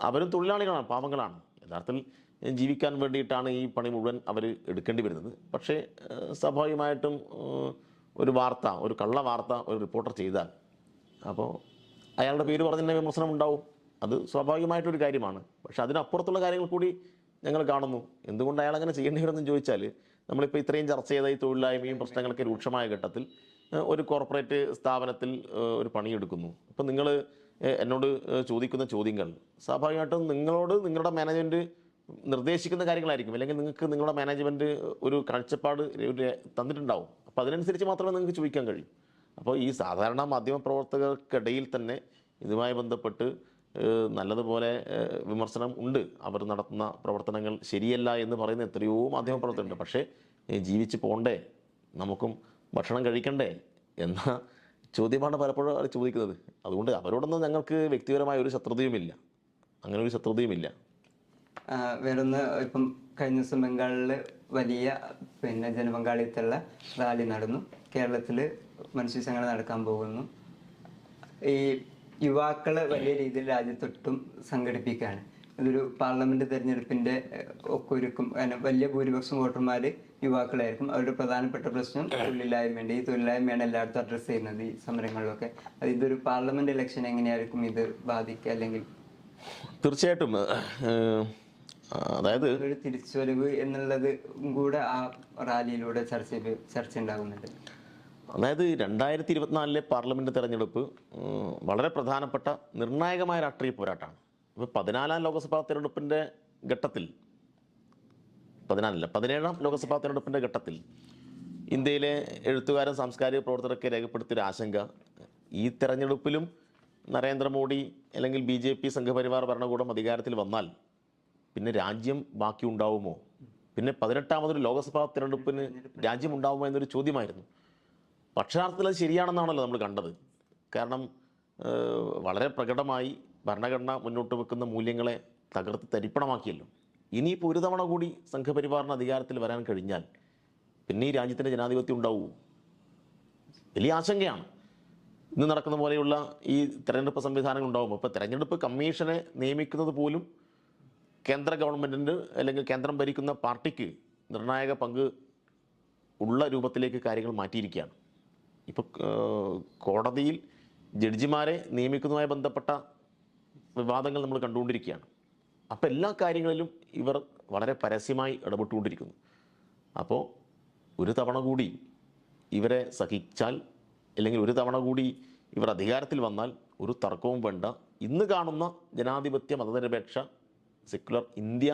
അവരും തൊഴിലാളികളാണ്, പാവങ്ങളാണ്. യഥാർത്ഥത്തിൽ ജീവിക്കാൻ വേണ്ടിയിട്ടാണ് ഈ പണി മുഴുവൻ അവർ എടുക്കേണ്ടി വരുന്നത്. പക്ഷേ സ്വാഭാവികമായിട്ടും ഒരു കള്ള വാർത്ത ഒരു റിപ്പോർട്ടർ ചെയ്താൽ അപ്പോൾ അയാളുടെ പേര് പറഞ്ഞ വിമർശനം ഉണ്ടാവും. അത് സ്വാഭാവികമായിട്ടൊരു കാര്യമാണ്. പക്ഷെ അതിനപ്പുറത്തുള്ള കാര്യങ്ങൾ കൂടി ഞങ്ങൾ കാണുന്നു. എന്തുകൊണ്ട് അയാൾ അങ്ങനെ ചെയ്യേണ്ടി വരുമെന്ന് ചോദിച്ചാൽ, നമ്മളിപ്പോൾ ഇത്രയും ചർച്ച ചെയ്ത ഈ തൊഴിലില്ലായ്മയും പ്രശ്നങ്ങളൊക്കെ രൂക്ഷമായ ഘട്ടത്തിൽ ഒരു കോർപ്പറേറ്റ് സ്ഥാപനത്തിൽ ഒരു പണിയെടുക്കുന്നു. അപ്പോൾ നിങ്ങൾ എന്നോട് ചോദിക്കുന്ന ചോദ്യങ്ങൾ സ്വാഭാവികമായിട്ടും നിങ്ങളുടെ മാനേജ്മെൻറ്റ് നിർദ്ദേശിക്കുന്ന കാര്യങ്ങളായിരിക്കും, അല്ലെങ്കിൽ നിങ്ങളുടെ മാനേജ്മെൻറ്റ് ഒരു കാഴ്ചപ്പാട് തന്നിട്ടുണ്ടാവും. അപ്പോൾ അതിനനുസരിച്ച് മാത്രമേ നിങ്ങൾക്ക് ചോദിക്കാൻ കഴിയൂ. അപ്പോൾ ഈ സാധാരണ മാധ്യമപ്രവർത്തകർക്കിടയിൽ തന്നെ ഇതുമായി ബന്ധപ്പെട്ട് നല്ലതുപോലെ വിമർശനം ഉണ്ട്. അവർ നടത്തുന്ന പ്രവർത്തനങ്ങൾ ശരിയല്ല എന്ന് പറയുന്ന എത്രയോ മാധ്യമപ്രവർത്തകരുണ്ട്. പക്ഷേ ജീവിച്ച് പോകണ്ടേ, നമുക്കും ഭക്ഷണം കഴിക്കണ്ടേ എന്ന ചോദ്യമാണ് പലപ്പോഴും അവർ ചോദിക്കുന്നത്. അതുകൊണ്ട് അവരോടൊന്നും ഞങ്ങൾക്ക് വ്യക്തിപരമായ ഒരു ശത്രുതയുമില്ല, അങ്ങനെ ഒരു ശത്രുതയുമില്ല. വേറൊന്ന് ഇപ്പം കഴിഞ്ഞ ദിവസം ബംഗാളിൽ വലിയ ജനപങ്കാളിത്തമുള്ള റാലി നടന്നു. കേരളത്തിൽ മനുഷ്യചങ്ങല നടക്കാൻ പോകുന്നു. ഈ യുവാക്കളെ വലിയ രീതിയിൽ രാജ്യത്തൊട്ടും സംഘടിപ്പിക്കുകയാണ്. ഇതൊരു പാർലമെന്റ് തെരഞ്ഞെടുപ്പിന്റെ ഒക്കെ ഒരുക്കും. വലിയ ഭൂരിപക്ഷം വോട്ടർമാർ യുവാക്കളായിരിക്കും. അവരുടെ പ്രധാനപ്പെട്ട പ്രശ്നം തൊഴിലില്ലായ്മയുണ്ട്. ഈ തൊഴിലില്ലായ്മയാണ് എല്ലായിടത്തും അഡ്രസ്സ് ചെയ്യുന്നത് ഈ സമരങ്ങളിലൊക്കെ. ഇതൊരു പാർലമെന്റ് ഇലക്ഷൻ എങ്ങനെയായിരിക്കും ഇത് ബാധിക്കുക? അല്ലെങ്കിൽ തീർച്ചയായിട്ടും അതായത് ഒരു തിരിച്ചുവരവ് എന്നുള്ളത് കൂടെ ആ റാലിയിലൂടെ ചർച്ച ഉണ്ടാകുന്നുണ്ട്. അതായത് 2024 പാർലമെന്റ് തെരഞ്ഞെടുപ്പ് വളരെ പ്രധാനപ്പെട്ട നിർണായകമായ രാഷ്ട്രീയ പോരാട്ടമാണ്. ഇപ്പോൾ 14ാം ലോക്സഭാ തെരഞ്ഞെടുപ്പിൻ്റെ ഘട്ടത്തിൽ 17ാം ലോക്സഭാ തെരഞ്ഞെടുപ്പിൻ്റെ ഘട്ടത്തിൽ ഇന്ത്യയിലെ എഴുത്തുകാരും സാംസ്കാരിക പ്രവർത്തകരൊക്കെ രേഖപ്പെടുത്തിയൊരു ആശങ്ക, ഈ തെരഞ്ഞെടുപ്പിലും നരേന്ദ്രമോദി അല്ലെങ്കിൽ BJP സംഘപരിവാർ ഭരണകൂടം അധികാരത്തിൽ വന്നാൽ പിന്നെ രാജ്യം ബാക്കി ഉണ്ടാവുമോ, പിന്നെ 18ാമതൊരു ലോക്സഭാ തെരഞ്ഞെടുപ്പിന് രാജ്യം ഉണ്ടാവുമോ എന്നൊരു ചോദ്യമായിരുന്നു. പക്ഷാർത്ഥത്തിൽ അത് ശരിയാണെന്നാണല്ലോ നമ്മൾ കണ്ടത്. കാരണം വളരെ പ്രകടമായി ഭരണഘടന മുന്നോട്ട് വെക്കുന്ന മൂല്യങ്ങളെ തകർത്ത് തരിപ്പണമാക്കിയല്ലോ. ഇനിയിപ്പോൾ ഒരു തവണ കൂടി സംഘപരിവാറിന് അധികാരത്തിൽ വരാൻ കഴിഞ്ഞാൽ പിന്നെ ഈ രാജ്യത്തിൻ്റെ ജനാധിപത്യം ഉണ്ടാവുമോ? വലിയ ആശങ്കയാണ്. ഇന്ന് നടക്കുന്ന പോലെയുള്ള ഈ തെരഞ്ഞെടുപ്പ് സംവിധാനങ്ങൾ ഉണ്ടാകുമ്പോൾ ഇപ്പോൾ തെരഞ്ഞെടുപ്പ് കമ്മീഷനെ നിയമിക്കുന്നത് പോലും കേന്ദ്ര ഗവൺമെൻറ്റിൻ്റെ അല്ലെങ്കിൽ കേന്ദ്രം ഭരിക്കുന്ന പാർട്ടിക്ക് നിർണായക പങ്ക് ഉള്ള രൂപത്തിലേക്ക് കാര്യങ്ങൾ മാറ്റിയിരിക്കുകയാണ്. ഇപ്പോൾ കോടതിയിൽ ജഡ്ജിമാരെ നിയമിക്കുന്നതുമായി ബന്ധപ്പെട്ട വിവാദങ്ങൾ നമ്മൾ കണ്ടുകൊണ്ടിരിക്കുകയാണ്. അപ്പോൾ എല്ലാ കാര്യങ്ങളിലും ഇവർ വളരെ പരസ്യമായി ഇടപെട്ടുകൊണ്ടിരിക്കുന്നു. അപ്പോൾ ഒരു തവണ കൂടി ഇവരെ സഹിച്ചാൽ അല്ലെങ്കിൽ ഒരു തവണ കൂടി ഇവർ അധികാരത്തിൽ വന്നാൽ ഒരു തർക്കവും വേണ്ട, ഇന്ന് കാണുന്ന ജനാധിപത്യ മതനിരപേക്ഷ സെക്യുലർ ഇന്ത്യ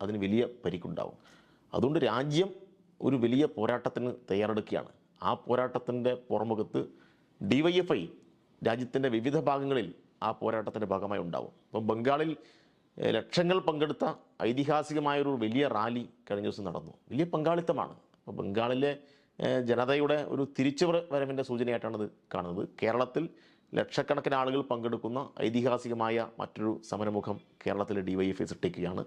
അതിന് വലിയ പരിക്കുണ്ടാവും. അതുകൊണ്ട് രാജ്യം ഒരു വലിയ പോരാട്ടത്തിന് തയ്യാറെടുക്കുകയാണ്. ആ പോരാട്ടത്തിൻ്റെ പുറമുഖത്ത് DYFI രാജ്യത്തിൻ്റെ വിവിധ ഭാഗങ്ങളിൽ ആ പോരാട്ടത്തിൻ്റെ ഭാഗമായി ഉണ്ടാവും. അപ്പം ബംഗാളിൽ ലക്ഷങ്ങൾ പങ്കെടുത്ത ഐതിഹാസികമായൊരു വലിയ റാലി കഴിഞ്ഞ ദിവസം നടന്നു. വലിയ പങ്കാളിത്തമാണ്. അപ്പോൾ ബംഗാളിലെ ജനതയുടെ ഒരു തിരിച്ചുവരവിൻ്റെ സൂചനയായിട്ടാണത് കാണുന്നത്. കേരളത്തിൽ ലക്ഷക്കണക്കിന് ആളുകൾ പങ്കെടുക്കുന്ന ഐതിഹാസികമായ മറ്റൊരു സമരമുഖം കേരളത്തിലെ DYFI സൃഷ്ടിക്കുകയാണ്.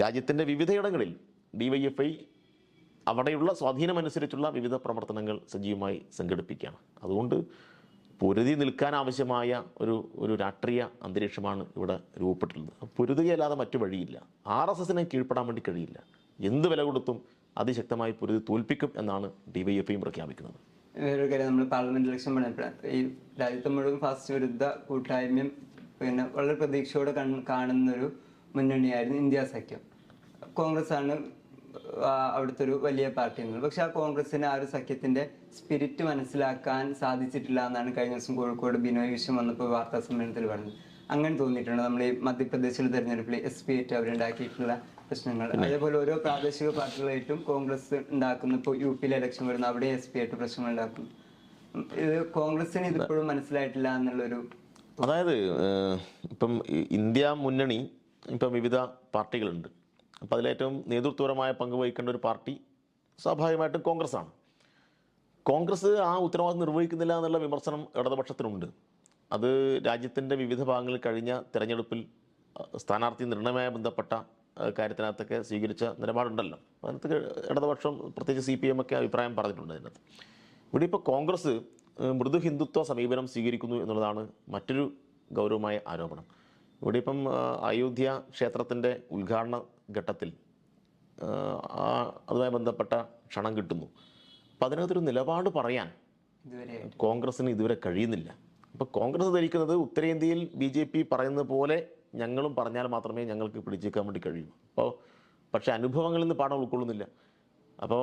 രാജ്യത്തിൻ്റെ വിവിധയിടങ്ങളിൽ DYFI അവിടെയുള്ള സ്വാധീനമനുസരിച്ചുള്ള വിവിധ പ്രവർത്തനങ്ങൾ സജീവമായി സംഘടിപ്പിക്കുകയാണ്. അതുകൊണ്ട് പൊരുതി നിൽക്കാനാവശ്യമായ ഒരു രാഷ്ട്രീയ അന്തരീക്ഷമാണ് ഇവിടെ രൂപപ്പെട്ടിട്ടുള്ളത്. പൊരുതുകയല്ലാതെ മറ്റു വഴിയില്ല. RSSനെ കീഴ്പ്പെടാൻ വേണ്ടി കഴിയില്ല. എന്ത് വില കൊടുത്തും അതിശക്തമായി പൊരുതി തോൽപ്പിക്കും എന്നാണ് DYFI പ്രഖ്യാപിക്കുന്നത്. വേറൊരു കാര്യം, നമ്മൾ പാർലമെന്റ് ഇലക്ഷൻ പറഞ്ഞപ്പോഴാണ് ഈ രാജ്യത്തെ മുഴുവൻ ഫാസിസ്റ്റ് വിരുദ്ധ കൂട്ടായ്മയും വളരെ പ്രതീക്ഷയോടെ കാണുന്നൊരു മുന്നണിയായിരുന്നു ഇന്ത്യ സഖ്യം. കോൺഗ്രസ് ആണ് അവിടുത്തെ ഒരു വലിയ പാർട്ടി എന്നുള്ളത്. പക്ഷെ ആ കോൺഗ്രസിന് ആ ഒരു സഖ്യത്തിന്റെ സ്പിരിറ്റ് മനസ്സിലാക്കാൻ സാധിച്ചിട്ടില്ല എന്നാണ് കഴിഞ്ഞ ദിവസം കോഴിക്കോട് ബിനോയ് വിശ്വം വന്നപ്പോൾ വാർത്താ സമ്മേളനത്തിൽ പറഞ്ഞത്. അങ്ങനെ തോന്നിയിട്ടുണ്ട് നമ്മൾ ഈ മധ്യപ്രദേശിലെ തെരഞ്ഞെടുപ്പിൽ SP8 അവരുണ്ടാക്കിയിട്ടുള്ള പ്രശ്നങ്ങൾ, അതേപോലെ ഓരോ പ്രാദേശിക പാർട്ടികളായിട്ടും കോൺഗ്രസ് ഉണ്ടാക്കുന്നു. ഇപ്പോൾ UP-യിലെ ഇലക്ഷൻ വരുന്നു, അവിടെ SP8 പ്രശ്നങ്ങൾ ഉണ്ടാക്കുന്നു. ഇത് കോൺഗ്രസിന് ഇതിപ്പോഴും മനസ്സിലായിട്ടില്ല എന്നുള്ളൊരു, അതായത് ഇപ്പം ഇന്ത്യ മുന്നണി ഇപ്പം വിവിധ പാർട്ടികളുണ്ട്. അപ്പോൾ അതിലേറ്റവും നേതൃത്വപരമായ പങ്ക് വഹിക്കേണ്ട ഒരു പാർട്ടി സ്വാഭാവികമായിട്ടും കോൺഗ്രസ്സാണ്. കോൺഗ്രസ് ആ ഉത്തരവാദിത്വം നിർവഹിക്കുന്നില്ല എന്നുള്ള വിമർശനം ഇടതുപക്ഷത്തിനുണ്ട്. അത് രാജ്യത്തിൻ്റെ വിവിധ ഭാഗങ്ങളിൽ കഴിഞ്ഞ തെരഞ്ഞെടുപ്പിൽ സ്ഥാനാർത്ഥി നിർണയവുമായി ബന്ധപ്പെട്ട കാര്യത്തിനകത്തൊക്കെ സ്വീകരിച്ച നിലപാടുണ്ടല്ലോ. അതിനകത്ത് ഇടതുപക്ഷം പ്രത്യേകിച്ച് CPM ഒക്കെ അഭിപ്രായം പറഞ്ഞിട്ടുണ്ട് അതിനകത്ത്. ഇവിടെ ഇപ്പോൾ കോൺഗ്രസ് മൃദു ഹിന്ദുത്വ സമീപനം സ്വീകരിക്കുന്നു എന്നുള്ളതാണ് മറ്റൊരു ഗൗരവമായ ആരോപണം. ഇവിടെ ഇപ്പം അയോധ്യ ക്ഷേത്രത്തിൻ്റെ ഉദ്ഘാടന ഘട്ടത്തിൽ അതുമായി ബന്ധപ്പെട്ട ക്ഷണം കിട്ടുന്നു. അപ്പം അതിനകത്തൊരു നിലപാട് പറയാൻ കോൺഗ്രസ്സിന് ഇതുവരെ കഴിയുന്നില്ല. അപ്പോൾ കോൺഗ്രസ് ധരിക്കുന്നത് ഉത്തരേന്ത്യയിൽ BJP പറയുന്നത് പോലെ ഞങ്ങളും പറഞ്ഞാൽ മാത്രമേ ഞങ്ങൾക്ക് പിടിച്ചേക്കാൻ വേണ്ടി കഴിയൂ. പക്ഷേ അനുഭവങ്ങളിൽ നിന്ന് പാഠം ഉൾക്കൊള്ളുന്നില്ല. അപ്പോൾ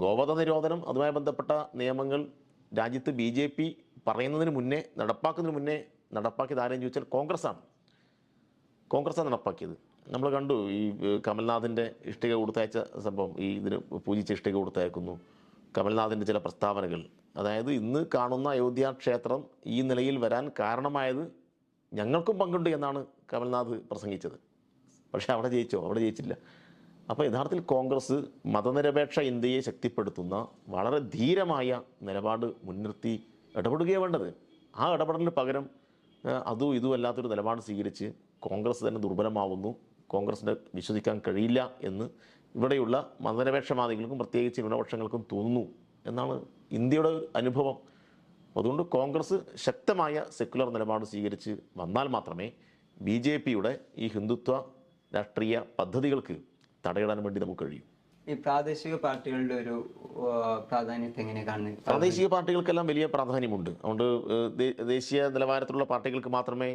ഗോവധ നിരോധനം അതുമായി ബന്ധപ്പെട്ട നിയമങ്ങൾ രാജ്യത്ത് BJP പറയുന്നതിന് മുന്നേ നടപ്പാക്കുന്നതിന് മുന്നേ നടപ്പാക്കിയത് ആരെയും ചോദിച്ചാൽ കോൺഗ്രസ്സാണ് നടപ്പാക്കിയത്. നമ്മൾ കണ്ടു ഈ കമൽനാഥിൻ്റെ ഇഷ്ടിക കൊടുത്തയച്ച സംഭവം, ഈ ഇതിന് പൂജിച്ച ഇഷ്ടിക കൊടുത്തയക്കുന്നു, കമൽനാഥിൻ്റെ ചില പ്രസ്താവനകൾ. അതായത് ഇന്ന് കാണുന്ന അയോധ്യ ക്ഷേത്രം ഈ നിലയിൽ വരാൻ കാരണമായത് ഞങ്ങൾക്കും പങ്കുണ്ട് എന്നാണ് കമൽനാഥ് പ്രസംഗിച്ചത്. പക്ഷേ അവിടെ ജയിച്ചോ? അവിടെ ജയിച്ചില്ല. അപ്പോൾ യഥാർത്ഥത്തിൽ കോൺഗ്രസ് മതനിരപേക്ഷ ഇന്ത്യയെ ശക്തിപ്പെടുത്തുന്ന വളരെ ധീരമായ നിലപാട് മുൻനിർത്തി ഇടപെടുകയാണ് വേണ്ടത്. ആ ഇടപെടലിന് പകരം അതും ഇതും അല്ലാത്തൊരു നിലപാട് സ്വീകരിച്ച് കോൺഗ്രസ് തന്നെ ദുർബലമാവുന്നു. കോൺഗ്രസിനെ വിശ്വസിക്കാൻ കഴിയില്ല എന്ന് ഇവിടെയുള്ള മതനിരപേക്ഷവാദികൾക്കും പ്രത്യേകിച്ച് ന്യൂനപക്ഷങ്ങൾക്കും തോന്നുന്നു എന്നാണ് ഇന്ത്യയുടെ അനുഭവം. അതുകൊണ്ട് കോൺഗ്രസ് ശക്തമായ സെക്കുലർ നിലപാട് സ്വീകരിച്ച് വന്നാൽ മാത്രമേ BJPയുടെ ഈ ഹിന്ദുത്വ രാഷ്ട്രീയ പദ്ധതികൾക്ക് തടയിടാൻ വേണ്ടി നമുക്ക് കഴിയും. ഈ പ്രാദേശിക പാർട്ടികളുടെ ഒരു പ്രാധാന്യത്തെ എങ്ങനെ കാണുന്നത്? പ്രാദേശിക പാർട്ടികൾക്കെല്ലാം വലിയ പ്രാധാന്യമുണ്ട്. അതുകൊണ്ട് ദേശീയ നിലവാരത്തിലുള്ള പാർട്ടികൾക്ക് മാത്രമേ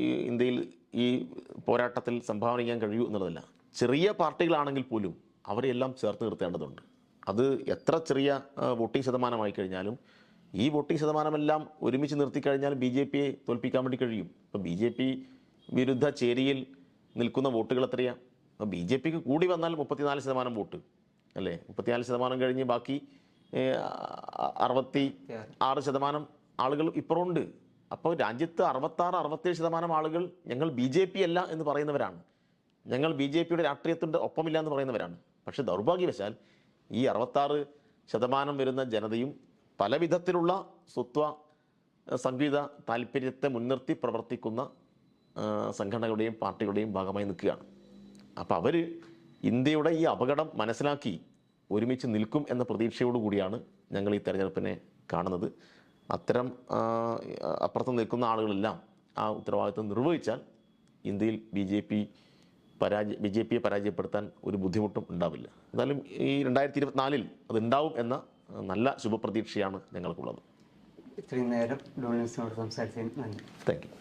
ഈ ഇന്ത്യയിൽ ഈ പോരാട്ടത്തിൽ സംഭാവന ചെയ്യാൻ കഴിയൂ എന്നുള്ളതല്ല. ചെറിയ പാർട്ടികളാണെങ്കിൽ പോലും അവരെല്ലാം ചേർത്ത് നിർത്തേണ്ടതുണ്ട്. അത് എത്ര ചെറിയ വോട്ടിംഗ് ശതമാനമായി കഴിഞ്ഞാലും ഈ വോട്ടിംഗ് ശതമാനമെല്ലാം ഒരുമിച്ച് നിർത്തിക്കഴിഞ്ഞാൽ BJPയെ തോൽപ്പിക്കാൻ വേണ്ടി കഴിയും. ഇപ്പോൾ BJP വിരുദ്ധ ചേരിയിൽ നിൽക്കുന്ന വോട്ടുകൾ എത്രയാണ്? അപ്പോൾ BJPക്ക് കൂടി വന്നാൽ 34% വോട്ട് അല്ലേ? 34% കഴിഞ്ഞ് ബാക്കി 66% ആളുകൾ ഇപ്പുറമുണ്ട്. അപ്പോൾ രാജ്യത്ത് 66-67% ആളുകൾ ഞങ്ങൾ BJP അല്ല എന്ന് പറയുന്നവരാണ്, ഞങ്ങൾ BJPയുടെ രാഷ്ട്രീയത്തിൻ്റെ ഒപ്പമില്ല എന്ന് പറയുന്നവരാണ്. പക്ഷേ ദൗർഭാഗ്യവശാൽ ഈ 66% വരുന്ന ജനതയും പല വിധത്തിലുള്ള സ്വത്വ സംഗീത താല്പര്യത്തെ മുൻനിർത്തി പ്രവർത്തിക്കുന്ന സംഘടനകളുടെയും പാർട്ടികളുടെയും ഭാഗമായി നിൽക്കുകയാണ്. അപ്പോൾ അവർ ഇന്ത്യയുടെ ഈ അപകടം മനസ്സിലാക്കി ഒരുമിച്ച് നിൽക്കും എന്ന പ്രതീക്ഷയോടുകൂടിയാണ് ഞങ്ങൾ ഈ തെരഞ്ഞെടുപ്പിനെ കാണുന്നത്. അത്തരം അപ്പുറത്ത് നിൽക്കുന്ന ആളുകളെല്ലാം ആ ഉത്തരവാദിത്വം നിർവഹിച്ചാൽ ഇന്ത്യയിൽ BJPയെ പരാജയപ്പെടുത്താൻ ഒരു ബുദ്ധിമുട്ടും ഉണ്ടാവില്ല. എന്നാലും ഈ 2024 അത് ഉണ്ടാവും എന്ന നല്ല ശുഭപ്രതീക്ഷയാണ് ഞങ്ങൾക്കുള്ളത്. ഇത്രയും നേരം ഡോണിൽസിനോട് സംസാരിച്ചതിന് നന്ദി. Thank you.